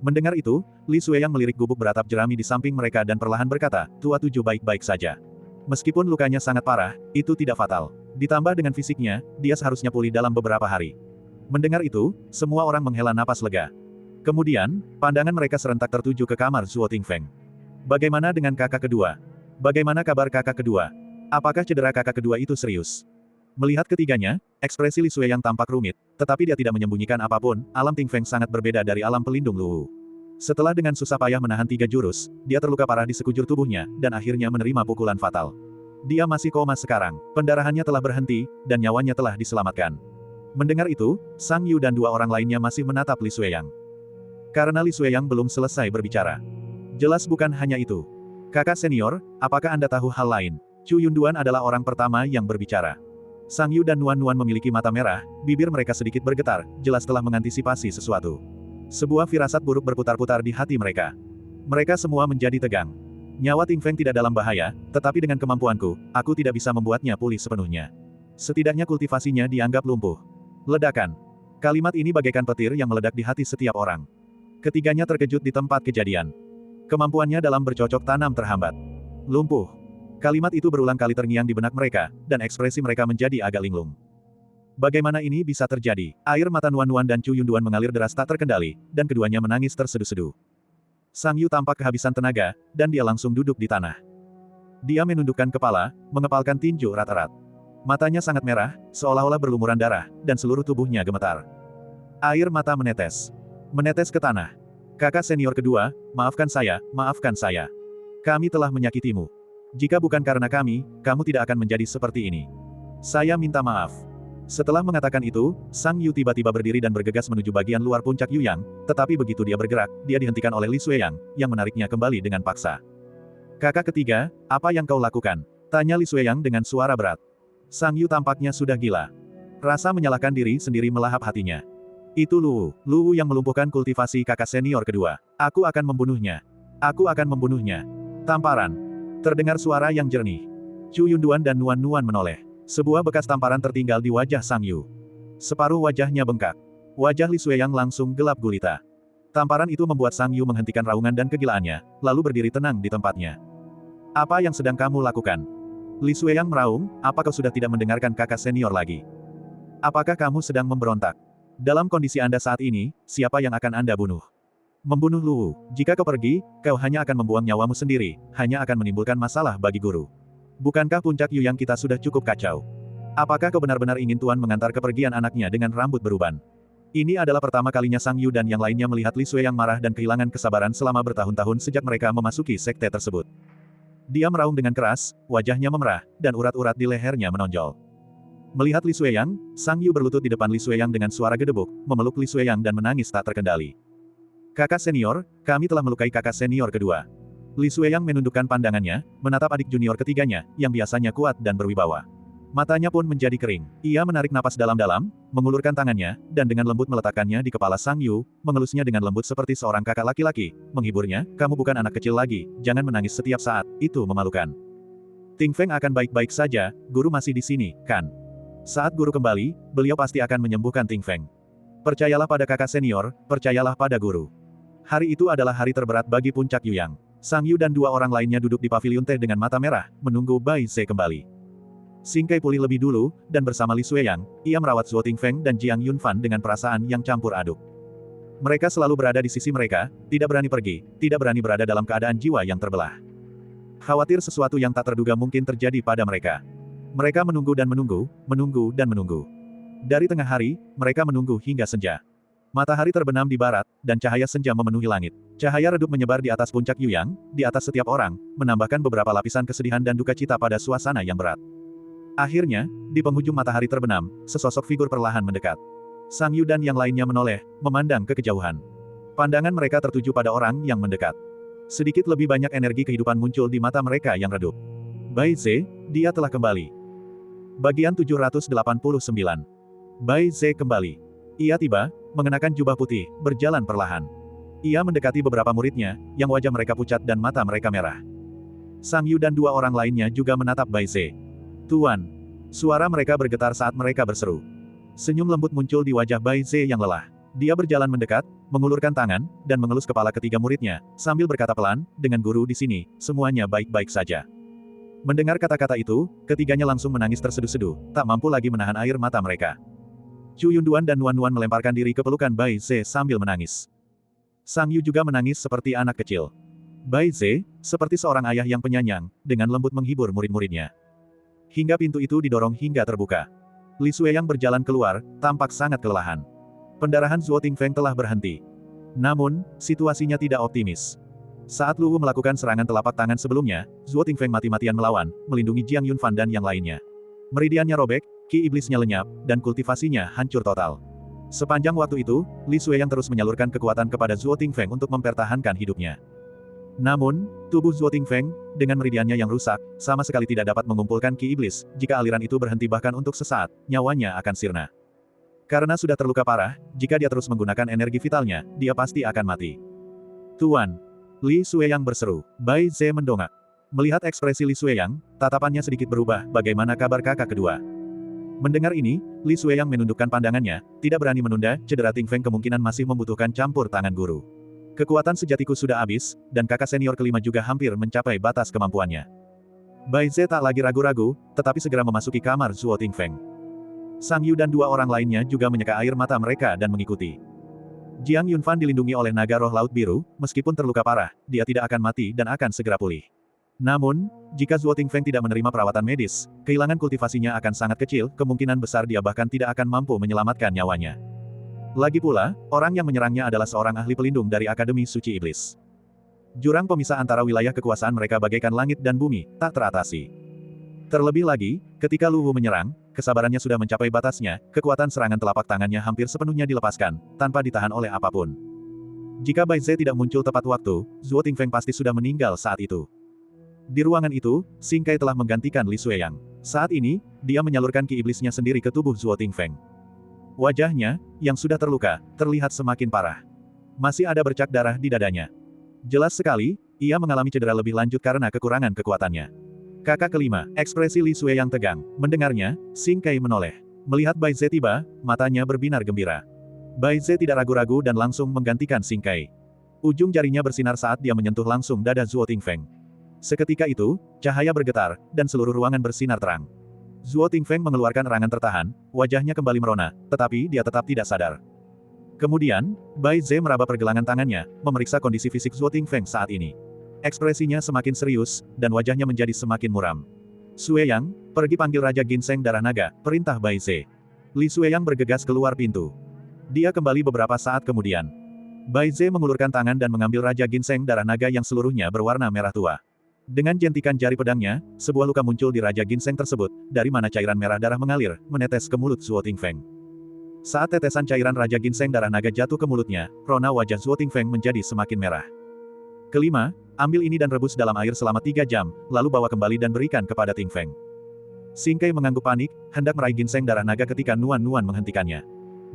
S1: Mendengar itu, Li Xueyang melirik gubuk beratap jerami di samping mereka dan perlahan berkata, tua tujuh baik-baik saja. Meskipun lukanya sangat parah, itu tidak fatal. Ditambah dengan fisiknya, dia seharusnya pulih dalam beberapa hari. Mendengar itu, semua orang menghela napas lega. Kemudian, pandangan mereka serentak tertuju ke kamar Zhuo Tingfeng. Bagaimana dengan kakak kedua? Bagaimana kabar kakak kedua? Apakah cedera kakak kedua itu serius? Melihat ketiganya, ekspresi Li Xueyang tampak rumit, tetapi dia tidak menyembunyikan apapun, alam Tingfeng sangat berbeda dari alam pelindung Luwu. Setelah dengan susah payah menahan 3 jurus, dia terluka parah di sekujur tubuhnya, dan akhirnya menerima pukulan fatal. Dia masih koma sekarang, pendarahannya telah berhenti, dan nyawanya telah diselamatkan. Mendengar itu, Sang Yu dan 2 orang lainnya masih menatap Li Xueyang. Karena Li Xueyang belum selesai berbicara. Jelas bukan hanya itu. Kakak senior, apakah Anda tahu hal lain? Chu Yunduan adalah orang pertama yang berbicara. Sang Yu dan Nuan-Nuan memiliki mata merah, bibir mereka sedikit bergetar, jelas telah mengantisipasi sesuatu. Sebuah firasat buruk berputar-putar di hati mereka. Mereka semua menjadi tegang. Nyawa Tingfeng tidak dalam bahaya, tetapi dengan kemampuanku, aku tidak bisa membuatnya pulih sepenuhnya. Setidaknya kultivasinya dianggap lumpuh. Ledakan. Kalimat ini bagaikan petir yang meledak di hati setiap orang. Ketiganya terkejut di tempat kejadian. Kemampuannya dalam bercocok tanam terhambat. Lumpuh. Kalimat itu berulang kali terngiang di benak mereka, dan ekspresi mereka menjadi agak linglung. Bagaimana ini bisa terjadi? Air mata Nuan-Nuan dan Chu Yunduan mengalir deras tak terkendali, dan keduanya menangis terseduh-seduh. Sang Yu tampak kehabisan tenaga, dan dia langsung duduk di tanah. Dia menundukkan kepala, mengepalkan tinju erat-erat. Matanya sangat merah, seolah-olah berlumuran darah, dan seluruh tubuhnya gemetar. Air mata menetes. Menetes ke tanah. Kakak senior kedua, maafkan saya, maafkan saya. Kami telah menyakitimu. Jika bukan karena kami, kamu tidak akan menjadi seperti ini. Saya minta maaf. Setelah mengatakan itu, Sang Yu tiba-tiba berdiri dan bergegas menuju bagian luar puncak Yuyang, tetapi begitu dia bergerak, dia dihentikan oleh Li Xueyang, yang menariknya kembali dengan paksa. Kakak ketiga, apa yang kau lakukan? Tanya Li Xueyang dengan suara berat. Sang Yu tampaknya sudah gila. Rasa menyalahkan diri sendiri melahap hatinya. Itu Luwu yang melumpuhkan kultivasi kakak senior kedua. Aku akan membunuhnya. Aku akan membunuhnya. Tamparan. Terdengar suara yang jernih. Chu Yunduan dan Nuan-Nuan menoleh. Sebuah bekas tamparan tertinggal di wajah Sang Yu. Separuh wajahnya bengkak. Wajah Li Xueyang langsung gelap gulita. Tamparan itu membuat Sang Yu menghentikan raungan dan kegilaannya, lalu berdiri tenang di tempatnya. Apa yang sedang kamu lakukan? Li Xueyang meraung, apa kau sudah tidak mendengarkan kakak senior lagi? Apakah kamu sedang memberontak? Dalam kondisi Anda saat ini, siapa yang akan Anda bunuh? Membunuh Luwu. Jika kau pergi, kau hanya akan membuang nyawamu sendiri, hanya akan menimbulkan masalah bagi guru. Bukankah puncak Yuyang kita sudah cukup kacau? Apakah kau benar-benar ingin Tuan mengantar kepergian anaknya dengan rambut beruban? Ini adalah pertama kalinya Sang Yu dan yang lainnya melihat Li Xueyang marah dan kehilangan kesabaran selama bertahun-tahun sejak mereka memasuki sekte tersebut. Dia meraung dengan keras, wajahnya memerah, dan urat-urat di lehernya menonjol. Melihat Li Xueyang, Sang Yu berlutut di depan Li Xueyang dengan suara gedebuk, memeluk Li Xueyang dan menangis tak terkendali. Kakak senior, kami telah melukai kakak senior kedua. Li Xueyang menundukkan pandangannya, menatap adik junior ketiganya, yang biasanya kuat dan berwibawa. Matanya pun menjadi kering. Ia menarik napas dalam-dalam, mengulurkan tangannya, dan dengan lembut meletakkannya di kepala Sang Yu, mengelusnya dengan lembut seperti seorang kakak laki-laki, menghiburnya, kamu bukan anak kecil lagi, jangan menangis setiap saat, itu memalukan. Tingfeng akan baik-baik saja, guru masih di sini, kan? Saat guru kembali, beliau pasti akan menyembuhkan Tingfeng. Percayalah pada kakak senior, percayalah pada guru. Hari itu adalah hari terberat bagi puncak Yuyang. Sang Yu dan 2 orang lainnya duduk di paviliun teh dengan mata merah, menunggu Bai Ze kembali. Xing Kai pulih lebih dulu, dan bersama Li Xueyang, ia merawat Zhuo Tingfeng dan Jiang Yunfan dengan perasaan yang campur aduk. Mereka selalu berada di sisi mereka, tidak berani pergi, tidak berani berada dalam keadaan jiwa yang terbelah. Khawatir sesuatu yang tak terduga mungkin terjadi pada mereka. Mereka menunggu dan menunggu, menunggu dan menunggu. Dari tengah hari, mereka menunggu hingga senja. Matahari terbenam di barat, dan cahaya senja memenuhi langit. Cahaya redup menyebar di atas puncak Yuyang, di atas setiap orang, menambahkan beberapa lapisan kesedihan dan duka cita pada suasana yang berat. Akhirnya, di penghujung matahari terbenam, sesosok figur perlahan mendekat. Sang Yu dan yang lainnya menoleh, memandang ke kejauhan. Pandangan mereka tertuju pada orang yang mendekat. Sedikit lebih banyak energi kehidupan muncul di mata mereka yang redup. Bai Ze, dia telah kembali. Bagian 789. Bai Ze kembali. Ia tiba, mengenakan jubah putih, berjalan perlahan. Ia mendekati beberapa muridnya, yang wajah mereka pucat dan mata mereka merah. Sang Yu dan dua orang lainnya juga menatap Bai Ze. Tuan. Suara mereka bergetar saat mereka berseru. Senyum lembut muncul di wajah Bai Ze yang lelah. Dia berjalan mendekat, mengulurkan tangan, dan mengelus kepala ketiga muridnya, sambil berkata pelan, dengan guru di sini, semuanya baik-baik saja. Mendengar kata-kata itu, ketiganya langsung menangis terseduh-seduh, tak mampu lagi menahan air mata mereka. Chu Yunduan dan Nuan Nuan melemparkan diri ke pelukan Bai Ze sambil menangis. Sang Yu juga menangis seperti anak kecil. Bai Ze, seperti seorang ayah yang penyayang, dengan lembut menghibur murid-muridnya. Hingga pintu itu didorong hingga terbuka. Li Xueyang berjalan keluar, tampak sangat kelelahan. Pendarahan Zhuo Tingfeng telah berhenti. Namun, situasinya tidak optimis. Saat Luwu melakukan serangan telapak tangan sebelumnya, Zhuo Tingfeng mati-matian melawan, melindungi Jiang Yunfan dan yang lainnya. Meridiannya robek, ki iblisnya lenyap, dan kultivasinya hancur total. Sepanjang waktu itu, Li Xueyang terus menyalurkan kekuatan kepada Zhuo Tingfeng untuk mempertahankan hidupnya. Namun, tubuh Zhuo Tingfeng, dengan meridiannya yang rusak, sama sekali tidak dapat mengumpulkan ki iblis. Jika aliran itu berhenti bahkan untuk sesaat, nyawanya akan sirna. Karena sudah terluka parah, jika dia terus menggunakan energi vitalnya, dia pasti akan mati. Tuan. Li Xueyang berseru. Bai Ze mendongak. Melihat ekspresi Li Xueyang, tatapannya sedikit berubah. Bagaimana kabar kakak kedua? Mendengar ini, Li Xueyang menundukkan pandangannya, tidak berani menunda, cedera Tingfeng kemungkinan masih membutuhkan campur tangan guru. Kekuatan sejatiku sudah habis, dan kakak senior kelima juga hampir mencapai batas kemampuannya. Bai Ze tak lagi ragu-ragu, tetapi segera memasuki kamar Zhuo Tingfeng. Sang Yu dan dua orang lainnya juga menyeka air mata mereka dan mengikuti. Jiang Yunfan dilindungi oleh naga roh laut biru, meskipun terluka parah, dia tidak akan mati dan akan segera pulih. Namun, jika Zhuo Tingfeng tidak menerima perawatan medis, kehilangan kultivasinya akan sangat kecil, kemungkinan besar dia bahkan tidak akan mampu menyelamatkan nyawanya. Lagi pula, orang yang menyerangnya adalah seorang ahli pelindung dari Akademi Suci Iblis. Jurang pemisah antara wilayah kekuasaan mereka bagaikan langit dan bumi, tak teratasi. Terlebih lagi, ketika Luwu menyerang, kesabarannya sudah mencapai batasnya, kekuatan serangan telapak tangannya hampir sepenuhnya dilepaskan, tanpa ditahan oleh apapun. Jika Bai Ze tidak muncul tepat waktu, Zhuo Tingfeng pasti sudah meninggal saat itu. Di ruangan itu, Xing Kai telah menggantikan Li Xueyang. Saat ini, dia menyalurkan ki iblisnya sendiri ke tubuh Zhuo Tingfeng. Wajahnya, yang sudah terluka, terlihat semakin parah. Masih ada bercak darah di dadanya. Jelas sekali, ia mengalami cedera lebih lanjut karena kekurangan kekuatannya. Kakak kelima, ekspresi Li Xueyang tegang. Mendengarnya, Xing Kai menoleh. Melihat Bai Ze tiba, matanya berbinar gembira. Bai Ze tidak ragu-ragu dan langsung menggantikan Xing Kai. Ujung jarinya bersinar saat dia menyentuh langsung dada Zhuo Tingfeng. Seketika itu, cahaya bergetar, dan seluruh ruangan bersinar terang. Zhuo Tingfeng mengeluarkan erangan tertahan, wajahnya kembali merona, tetapi dia tetap tidak sadar. Kemudian, Bai Ze meraba pergelangan tangannya, memeriksa kondisi fisik Zhuo Tingfeng saat ini. Ekspresinya semakin serius, dan wajahnya menjadi semakin muram. Xueyang, pergi panggil Raja Ginseng Darah Naga, perintah Bai Ze. Li Xueyang bergegas keluar pintu. Dia kembali beberapa saat kemudian. Bai Ze mengulurkan tangan dan mengambil Raja Ginseng Darah Naga yang seluruhnya berwarna merah tua. Dengan jentikan jari pedangnya, sebuah luka muncul di Raja Ginseng tersebut, dari mana cairan merah darah mengalir, menetes ke mulut Zhuo Tingfeng. Saat tetesan cairan Raja Ginseng Darah Naga jatuh ke mulutnya, rona wajah Zhuo Tingfeng menjadi semakin merah. Kelima, ambil ini dan rebus dalam air selama 3 jam, lalu bawa kembali dan berikan kepada Tingfeng. Xing Kai mengangguk panik, hendak meraih Ginseng Darah Naga ketika Nuan Nuan menghentikannya.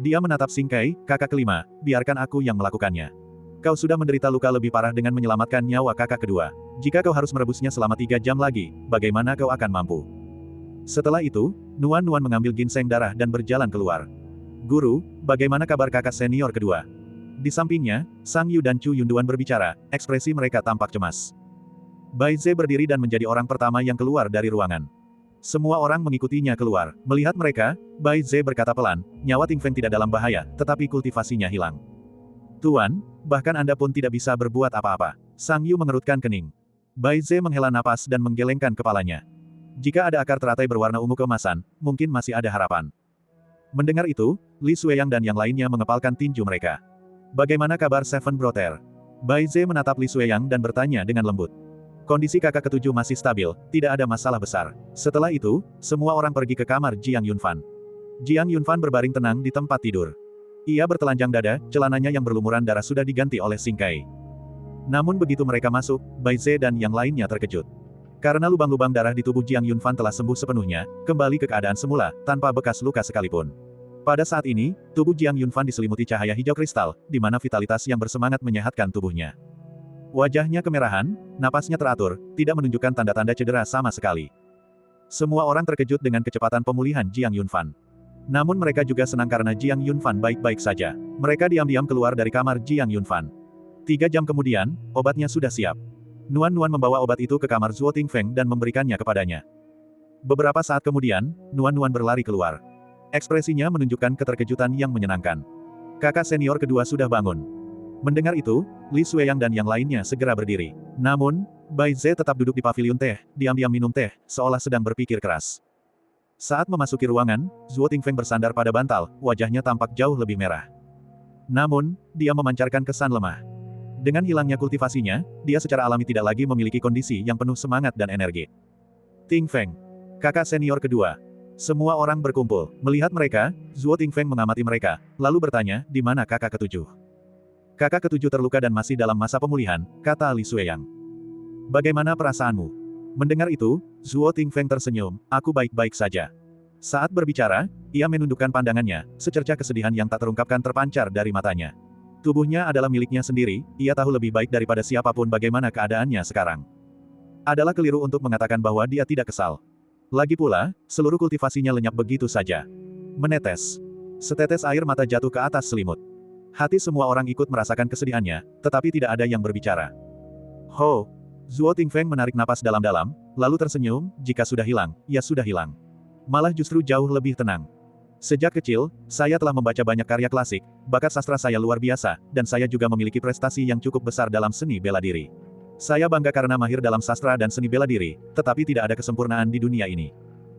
S1: Dia menatap Xing Kai, kakak kelima, biarkan aku yang melakukannya. Kau sudah menderita luka lebih parah dengan menyelamatkan nyawa kakak kedua. Jika kau harus merebusnya selama 3 jam lagi, bagaimana kau akan mampu? Setelah itu, Nuan Nuan mengambil ginseng darah dan berjalan keluar. Guru, bagaimana kabar kakak senior kedua? Di sampingnya, Sang Yu dan Chu Yunduan berbicara, ekspresi mereka tampak cemas. Bai Ze berdiri dan menjadi orang pertama yang keluar dari ruangan. Semua orang mengikutinya keluar. Melihat mereka, Bai Ze berkata pelan, nyawa Ting Feng tidak dalam bahaya, tetapi kultivasinya hilang. Tuan, bahkan Anda pun tidak bisa berbuat apa-apa. Sang Yu mengerutkan kening. Bai Ze menghela napas dan menggelengkan kepalanya. Jika ada akar teratai berwarna ungu keemasan, mungkin masih ada harapan. Mendengar itu, Li Xueyang dan yang lainnya mengepalkan tinju mereka. Bagaimana kabar Seven Brother? Bai Ze menatap Li Xueyang dan bertanya dengan lembut. Kondisi kakak ketujuh masih stabil, tidak ada masalah besar. Setelah itu, semua orang pergi ke kamar Jiang Yunfan. Jiang Yunfan berbaring tenang di tempat tidur. Ia bertelanjang dada, celananya yang berlumuran darah sudah diganti oleh Singkai. Namun begitu mereka masuk, Bai Ze dan yang lainnya terkejut. Karena lubang-lubang darah di tubuh Jiang Yunfan telah sembuh sepenuhnya, kembali ke keadaan semula, tanpa bekas luka sekalipun. Pada saat ini, tubuh Jiang Yunfan diselimuti cahaya hijau kristal, di mana vitalitas yang bersemangat menyehatkan tubuhnya. Wajahnya kemerahan, napasnya teratur, tidak menunjukkan tanda-tanda cedera sama sekali. Semua orang terkejut dengan kecepatan pemulihan Jiang Yunfan. Namun mereka juga senang karena Jiang Yunfan baik-baik saja. Mereka diam-diam keluar dari kamar Jiang Yunfan. 3 jam kemudian, obatnya sudah siap. Nuan membawa obat itu ke kamar Zuo Tingfeng dan memberikannya kepadanya. Beberapa saat kemudian, Nuan berlari keluar. Ekspresinya menunjukkan keterkejutan yang menyenangkan. Kakak senior kedua sudah bangun. Mendengar itu, Li Xueyang dan yang lainnya segera berdiri. Namun, Bai Ze tetap duduk di pavilion teh, diam-diam minum teh, seolah sedang berpikir keras. Saat memasuki ruangan, Zuo Tingfeng bersandar pada bantal, wajahnya tampak jauh lebih merah. Namun, dia memancarkan kesan lemah. Dengan hilangnya kultivasinya, dia secara alami tidak lagi memiliki kondisi yang penuh semangat dan energi. Tingfeng, kakak senior kedua. Semua orang berkumpul. Melihat mereka, Zuo Tingfeng mengamati mereka, lalu bertanya, di mana kakak ketujuh? Kakak ketujuh terluka dan masih dalam masa pemulihan, kata Li Xueyang. Bagaimana perasaanmu? Mendengar itu, Zuo Tingfeng tersenyum, aku baik-baik saja. Saat berbicara, ia menundukkan pandangannya, secercah kesedihan yang tak terungkapkan terpancar dari matanya. Tubuhnya adalah miliknya sendiri, ia tahu lebih baik daripada siapapun bagaimana keadaannya sekarang. Adalah keliru untuk mengatakan bahwa dia tidak kesal. Lagi pula, seluruh kultivasinya lenyap begitu saja. Menetes. Setetes air mata jatuh ke atas selimut. Hati semua orang ikut merasakan kesedihannya, tetapi tidak ada yang berbicara. Ho! Zuo Tingfeng menarik napas dalam-dalam, lalu tersenyum, jika sudah hilang, ya sudah hilang. Malah justru jauh lebih tenang. Sejak kecil, saya telah membaca banyak karya klasik, bakat sastra saya luar biasa, dan saya juga memiliki prestasi yang cukup besar dalam seni bela diri. Saya bangga karena mahir dalam sastra dan seni bela diri, tetapi tidak ada kesempurnaan di dunia ini.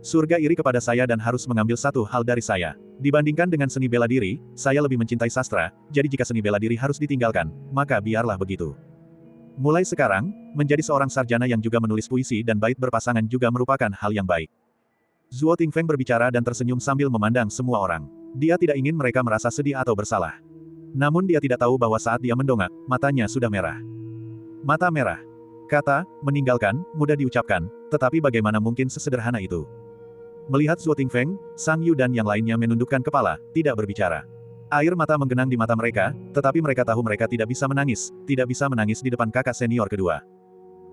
S1: Surga iri kepada saya dan harus mengambil satu hal dari saya. Dibandingkan dengan seni bela diri, saya lebih mencintai sastra, jadi jika seni bela diri harus ditinggalkan, maka biarlah begitu. Mulai sekarang, menjadi seorang sarjana yang juga menulis puisi dan bait berpasangan juga merupakan hal yang baik. Zuo Tingfeng berbicara dan tersenyum sambil memandang semua orang. Dia tidak ingin mereka merasa sedih atau bersalah. Namun dia tidak tahu bahwa saat dia mendongak, matanya sudah merah. Mata merah. Kata, meninggalkan, mudah diucapkan, tetapi bagaimana mungkin sesederhana itu? Melihat Zuo Tingfeng, Sang Yu dan yang lainnya menundukkan kepala, tidak berbicara. Air mata menggenang di mata mereka, tetapi mereka tahu mereka tidak bisa menangis di depan kakak senior kedua.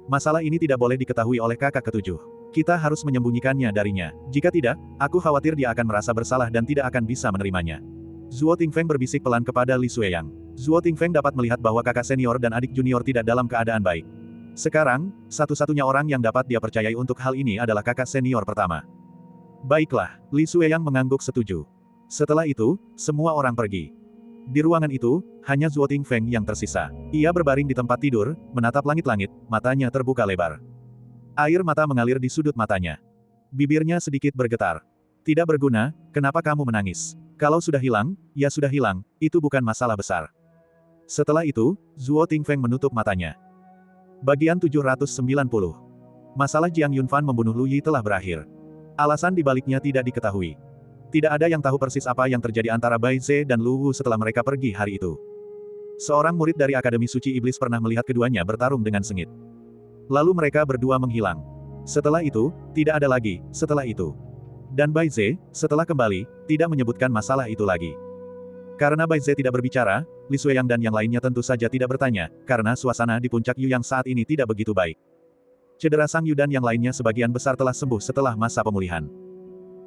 S1: Masalah ini tidak boleh diketahui oleh kakak ketujuh. Kita harus menyembunyikannya darinya. Jika tidak, aku khawatir dia akan merasa bersalah dan tidak akan bisa menerimanya. Zuo Tingfeng berbisik pelan kepada Li Xueyang. Zuo Tingfeng dapat melihat bahwa kakak senior dan adik junior tidak dalam keadaan baik. Sekarang, satu-satunya orang yang dapat dia percayai untuk hal ini adalah kakak senior pertama. Baiklah, Li Xueyang mengangguk setuju. Setelah itu, semua orang pergi. Di ruangan itu, hanya Zuo Tingfeng yang tersisa. Ia berbaring di tempat tidur, menatap langit-langit, matanya terbuka lebar. Air mata mengalir di sudut matanya. Bibirnya sedikit bergetar. Tidak berguna, kenapa kamu menangis? Kalau sudah hilang, ya sudah hilang, itu bukan masalah besar. Setelah itu, Zuo Tingfeng menutup matanya. Bagian 790. Masalah Jiang Yunfan membunuh Lu Yi telah berakhir. Alasan dibaliknya tidak diketahui. Tidak ada yang tahu persis apa yang terjadi antara Bai Ze dan Lu Wu setelah mereka pergi hari itu. Seorang murid dari Akademi Suci Iblis pernah melihat keduanya bertarung dengan sengit. Lalu mereka berdua menghilang. Setelah itu, tidak ada lagi, setelah itu. Dan Bai Ze, setelah kembali, tidak menyebutkan masalah itu lagi. Karena Bai Ze tidak berbicara, Li Xueyang dan yang lainnya tentu saja tidak bertanya, karena suasana di puncak Yu yang saat ini tidak begitu baik. Cedera Sang Yu dan yang lainnya sebagian besar telah sembuh setelah masa pemulihan.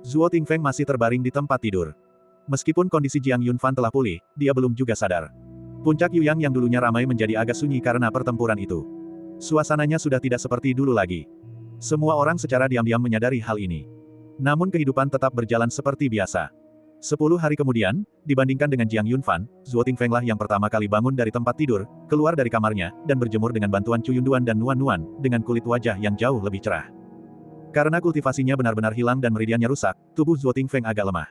S1: Zuo Tingfeng masih terbaring di tempat tidur. Meskipun kondisi Jiang Yunfan telah pulih, dia belum juga sadar. Puncak Yuyang yang dulunya ramai menjadi agak sunyi karena pertempuran itu. Suasananya sudah tidak seperti dulu lagi. Semua orang secara diam-diam menyadari hal ini. Namun kehidupan tetap berjalan seperti biasa. 10 hari kemudian, dibandingkan dengan Jiang Yunfan, Zhuo Tingfeng lah yang pertama kali bangun dari tempat tidur, keluar dari kamarnya, dan berjemur dengan bantuan Cu Yunduan dan Nuan Nuan, dengan kulit wajah yang jauh lebih cerah. Karena kultivasinya benar-benar hilang dan meridiannya rusak, tubuh Zhuo Tingfeng agak lemah.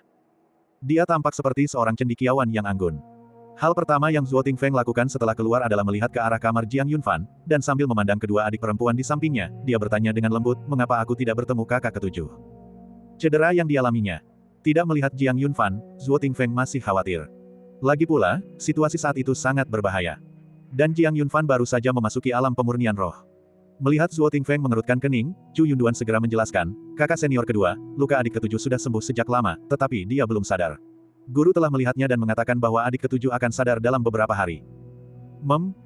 S1: Dia tampak seperti seorang cendekiawan yang anggun. Hal pertama yang Zhuo Tingfeng lakukan setelah keluar adalah melihat ke arah kamar Jiang Yunfan, dan sambil memandang kedua adik perempuan di sampingnya, dia bertanya dengan lembut, mengapa aku tidak bertemu kakak ketujuh? Cedera yang dialaminya. Tidak melihat Jiang Yunfan, Zhuo Tingfeng masih khawatir. Lagi pula, situasi saat itu sangat berbahaya. Dan Jiang Yunfan baru saja memasuki alam pemurnian roh. Melihat Zhuo Tingfeng mengerutkan kening, Cu Yunduan segera menjelaskan, kakak senior kedua, luka adik ketujuh sudah sembuh sejak lama, tetapi dia belum sadar. Guru telah melihatnya dan mengatakan bahwa adik ketujuh akan sadar dalam beberapa hari.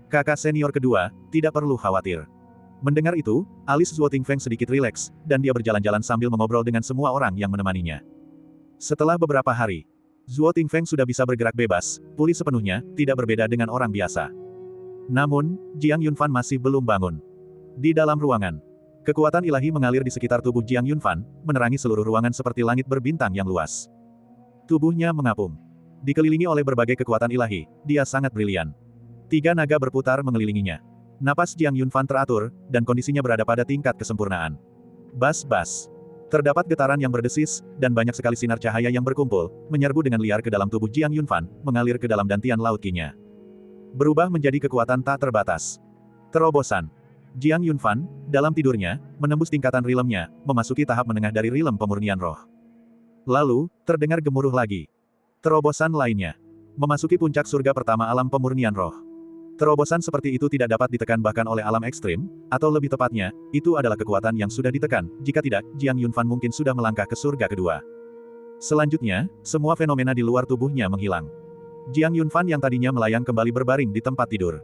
S1: Kakak senior kedua, tidak perlu khawatir. Mendengar itu, alis Zhuo Tingfeng sedikit rileks, dan dia berjalan-jalan sambil mengobrol dengan semua orang yang menemaninya. Setelah beberapa hari, Zhuo Tingfeng sudah bisa bergerak bebas, pulih sepenuhnya, tidak berbeda dengan orang biasa. Namun, Jiang Yunfan masih belum bangun. Di dalam ruangan, kekuatan ilahi mengalir di sekitar tubuh Jiang Yunfan, menerangi seluruh ruangan seperti langit berbintang yang luas. Tubuhnya mengapung. Dikelilingi oleh berbagai kekuatan ilahi, dia sangat brilian. 3 naga berputar mengelilinginya. Napas Jiang Yunfan teratur, dan kondisinya berada pada tingkat kesempurnaan. Bas-bas. Terdapat getaran yang berdesis, dan banyak sekali sinar cahaya yang berkumpul, menyerbu dengan liar ke dalam tubuh Jiang Yunfan, mengalir ke dalam dantian laut Qi-nya. Berubah menjadi kekuatan tak terbatas. Terobosan. Jiang Yunfan, dalam tidurnya, menembus tingkatan rilemnya, memasuki tahap menengah dari rilem pemurnian roh. Lalu, terdengar gemuruh lagi. Terobosan lainnya. Memasuki puncak surga pertama alam pemurnian roh. Terobosan seperti itu tidak dapat ditekan bahkan oleh alam ekstrim, atau lebih tepatnya, itu adalah kekuatan yang sudah ditekan, jika tidak, Jiang Yunfan mungkin sudah melangkah ke surga kedua. Selanjutnya, semua fenomena di luar tubuhnya menghilang. Jiang Yunfan yang tadinya melayang kembali berbaring di tempat tidur.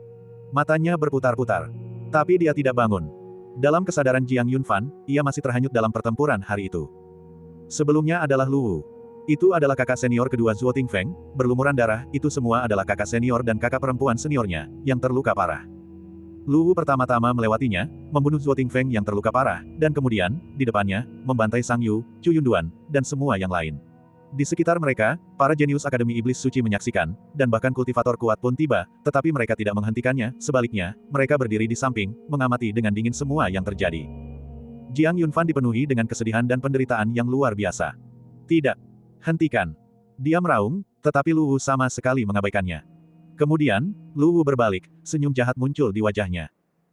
S1: Matanya berputar-putar. Tapi dia tidak bangun. Dalam kesadaran Jiang Yunfan, ia masih terhanyut dalam pertempuran hari itu. Sebelumnya adalah Luwu. Itu adalah kakak senior kedua Zhuo Tingfeng, berlumuran darah, itu semua adalah kakak senior dan kakak perempuan seniornya, yang terluka parah. Luwu pertama-tama melewatinya, membunuh Zhuo Tingfeng yang terluka parah, dan kemudian, di depannya, membantai Sang Yu, Cu Yunduan, dan semua yang lain. Di sekitar mereka, para jenius Akademi Iblis Suci menyaksikan, dan bahkan kultivator kuat pun tiba, tetapi mereka tidak menghentikannya, sebaliknya, mereka berdiri di samping, mengamati dengan dingin semua yang terjadi. Jiang Yunfan dipenuhi dengan kesedihan dan penderitaan yang luar biasa. Tidak. Hentikan. Dia meraung, tetapi Luwu sama sekali mengabaikannya. Kemudian, Luwu berbalik, senyum jahat muncul di wajahnya.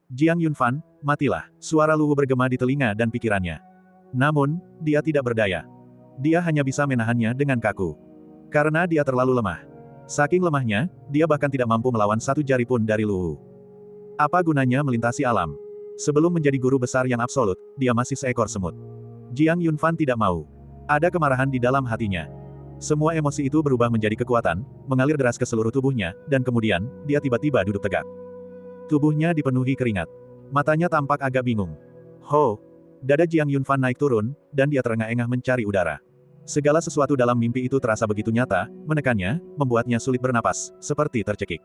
S1: Jiang Yunfan, matilah. Suara Luwu bergema di telinga dan pikirannya. Namun, dia tidak berdaya. Dia hanya bisa menahannya dengan kaku. Karena dia terlalu lemah. Saking lemahnya, dia bahkan tidak mampu melawan satu jari pun dari Luwu. Apa gunanya melintasi alam? Sebelum menjadi guru besar yang absolut, dia masih seekor semut. Jiang Yunfan tidak mau. Ada kemarahan di dalam hatinya. Semua emosi itu berubah menjadi kekuatan, mengalir deras ke seluruh tubuhnya, dan kemudian, dia tiba-tiba duduk tegak. Tubuhnya dipenuhi keringat. Matanya tampak agak bingung. Ho! Dada Jiang Yunfan naik turun, dan dia terengah-engah mencari udara. Segala sesuatu dalam mimpi itu terasa begitu nyata, menekannya, membuatnya sulit bernapas, seperti tercekik.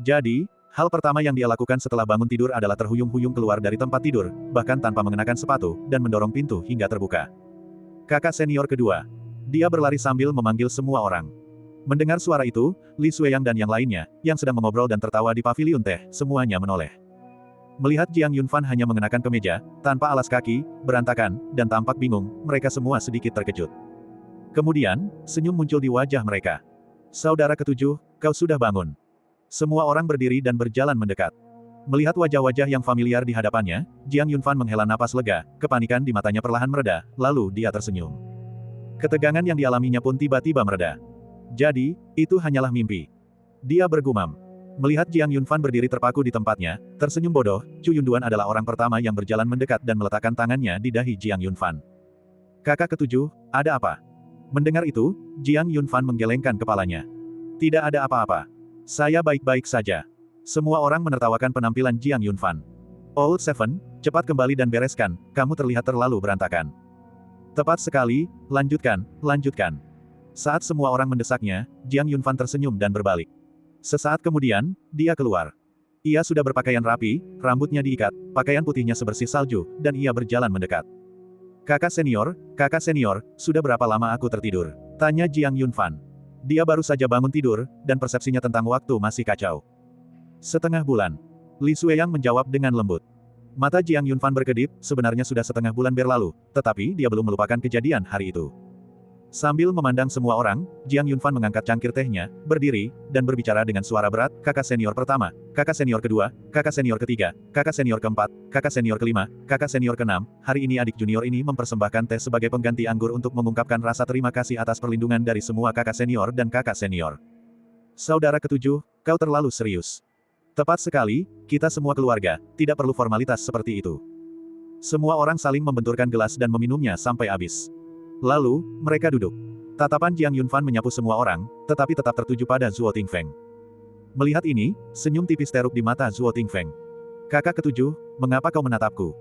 S1: Jadi, hal pertama yang dia lakukan setelah bangun tidur adalah terhuyung-huyung keluar dari tempat tidur, bahkan tanpa mengenakan sepatu, dan mendorong pintu hingga terbuka. Kakak senior kedua. Dia berlari sambil memanggil semua orang. Mendengar suara itu, Li Xueyang dan yang lainnya, yang sedang mengobrol dan tertawa di paviliun teh, semuanya menoleh. Melihat Jiang Yunfan hanya mengenakan kemeja, tanpa alas kaki, berantakan, dan tampak bingung, mereka semua sedikit terkejut. Kemudian, senyum muncul di wajah mereka. Saudara ketujuh, kau sudah bangun. Semua orang berdiri dan berjalan mendekat. Melihat wajah-wajah yang familiar di hadapannya, Jiang Yunfan menghela napas lega, kepanikan di matanya perlahan mereda, lalu dia tersenyum. Ketegangan yang dialaminya pun tiba-tiba mereda. Jadi, itu hanyalah mimpi. Dia bergumam. Melihat Jiang Yunfan berdiri terpaku di tempatnya, tersenyum bodoh, Cu Yunduan adalah orang pertama yang berjalan mendekat dan meletakkan tangannya di dahi Jiang Yunfan. Kakak ketujuh, ada apa? Mendengar itu, Jiang Yunfan menggelengkan kepalanya. Tidak ada apa-apa. Saya baik-baik saja. Semua orang menertawakan penampilan Jiang Yunfan. Old Seven, cepat kembali dan bereskan, kamu terlihat terlalu berantakan. Tepat sekali, lanjutkan, lanjutkan. Saat semua orang mendesaknya, Jiang Yunfan tersenyum dan berbalik. Sesaat kemudian, dia keluar. Ia sudah berpakaian rapi, rambutnya diikat, pakaian putihnya sebersih salju, dan ia berjalan mendekat. Kakak senior, sudah berapa lama aku tertidur? Tanya Jiang Yunfan. Dia baru saja bangun tidur, dan persepsinya tentang waktu masih kacau. Setengah bulan. Li Sueyang menjawab dengan lembut. Mata Jiang Yunfan berkedip, sebenarnya sudah setengah bulan berlalu, tetapi dia belum melupakan kejadian hari itu. Sambil memandang semua orang, Jiang Yunfan mengangkat cangkir tehnya, berdiri, dan berbicara dengan suara berat, kakak senior pertama, kakak senior kedua, kakak senior ketiga, kakak senior keempat, kakak senior kelima, kakak senior keenam, hari ini adik junior ini mempersembahkan teh sebagai pengganti anggur untuk mengungkapkan rasa terima kasih atas perlindungan dari semua kakak senior dan kakak senior. Saudara ketujuh, kau terlalu serius. Tepat sekali, kita semua keluarga, tidak perlu formalitas seperti itu. Semua orang saling membenturkan gelas dan meminumnya sampai habis. Lalu, mereka duduk. Tatapan Jiang Yunfan menyapu semua orang, tetapi tetap tertuju pada Zuo Tingfeng. Melihat ini, senyum tipis teruk di mata Zuo Tingfeng. Kakak ketujuh, mengapa kau menatapku?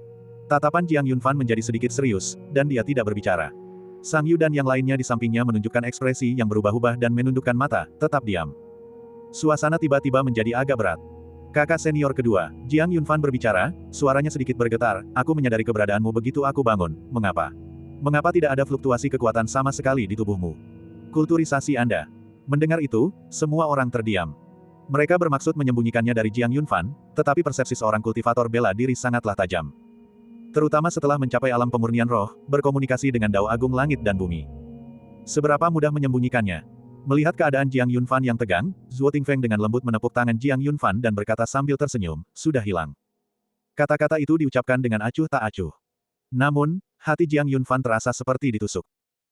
S1: Tatapan Jiang Yunfan menjadi sedikit serius, dan dia tidak berbicara. Sang Yu dan yang lainnya di sampingnya menunjukkan ekspresi yang berubah-ubah dan menundukkan mata, tetap diam. Suasana tiba-tiba menjadi agak berat. Kakak senior kedua, Jiang Yunfan berbicara, suaranya sedikit bergetar, aku menyadari keberadaanmu begitu aku bangun, mengapa? Mengapa tidak ada fluktuasi kekuatan sama sekali di tubuhmu? Kulturisasi Anda. Mendengar itu, semua orang terdiam. Mereka bermaksud menyembunyikannya dari Jiang Yunfan, tetapi persepsi seorang kultivator bela diri sangatlah tajam. Terutama setelah mencapai alam pemurnian roh, berkomunikasi dengan Dao Agung Langit dan Bumi. Seberapa mudah menyembunyikannya? Melihat keadaan Jiang Yunfan yang tegang, Zuo Tingfeng dengan lembut menepuk tangan Jiang Yunfan dan berkata sambil tersenyum, sudah hilang. Kata-kata itu diucapkan dengan acuh tak acuh. Namun, hati Jiang Yunfan terasa seperti ditusuk.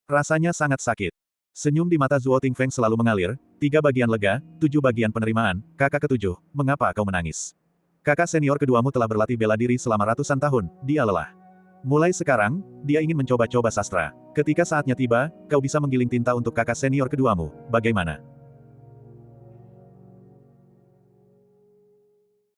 S1: Rasanya sangat sakit. Senyum di mata Zuo Tingfeng selalu mengalir, 3 bagian lega, 7 bagian penerimaan, kakak ketujuh, mengapa kau menangis? Kakak senior keduamu telah berlatih bela diri selama ratusan tahun, dia lelah. Mulai sekarang, dia ingin mencoba-coba sastra. Ketika saatnya tiba, kau bisa menggiling tinta untuk kakak senior keduamu, bagaimana?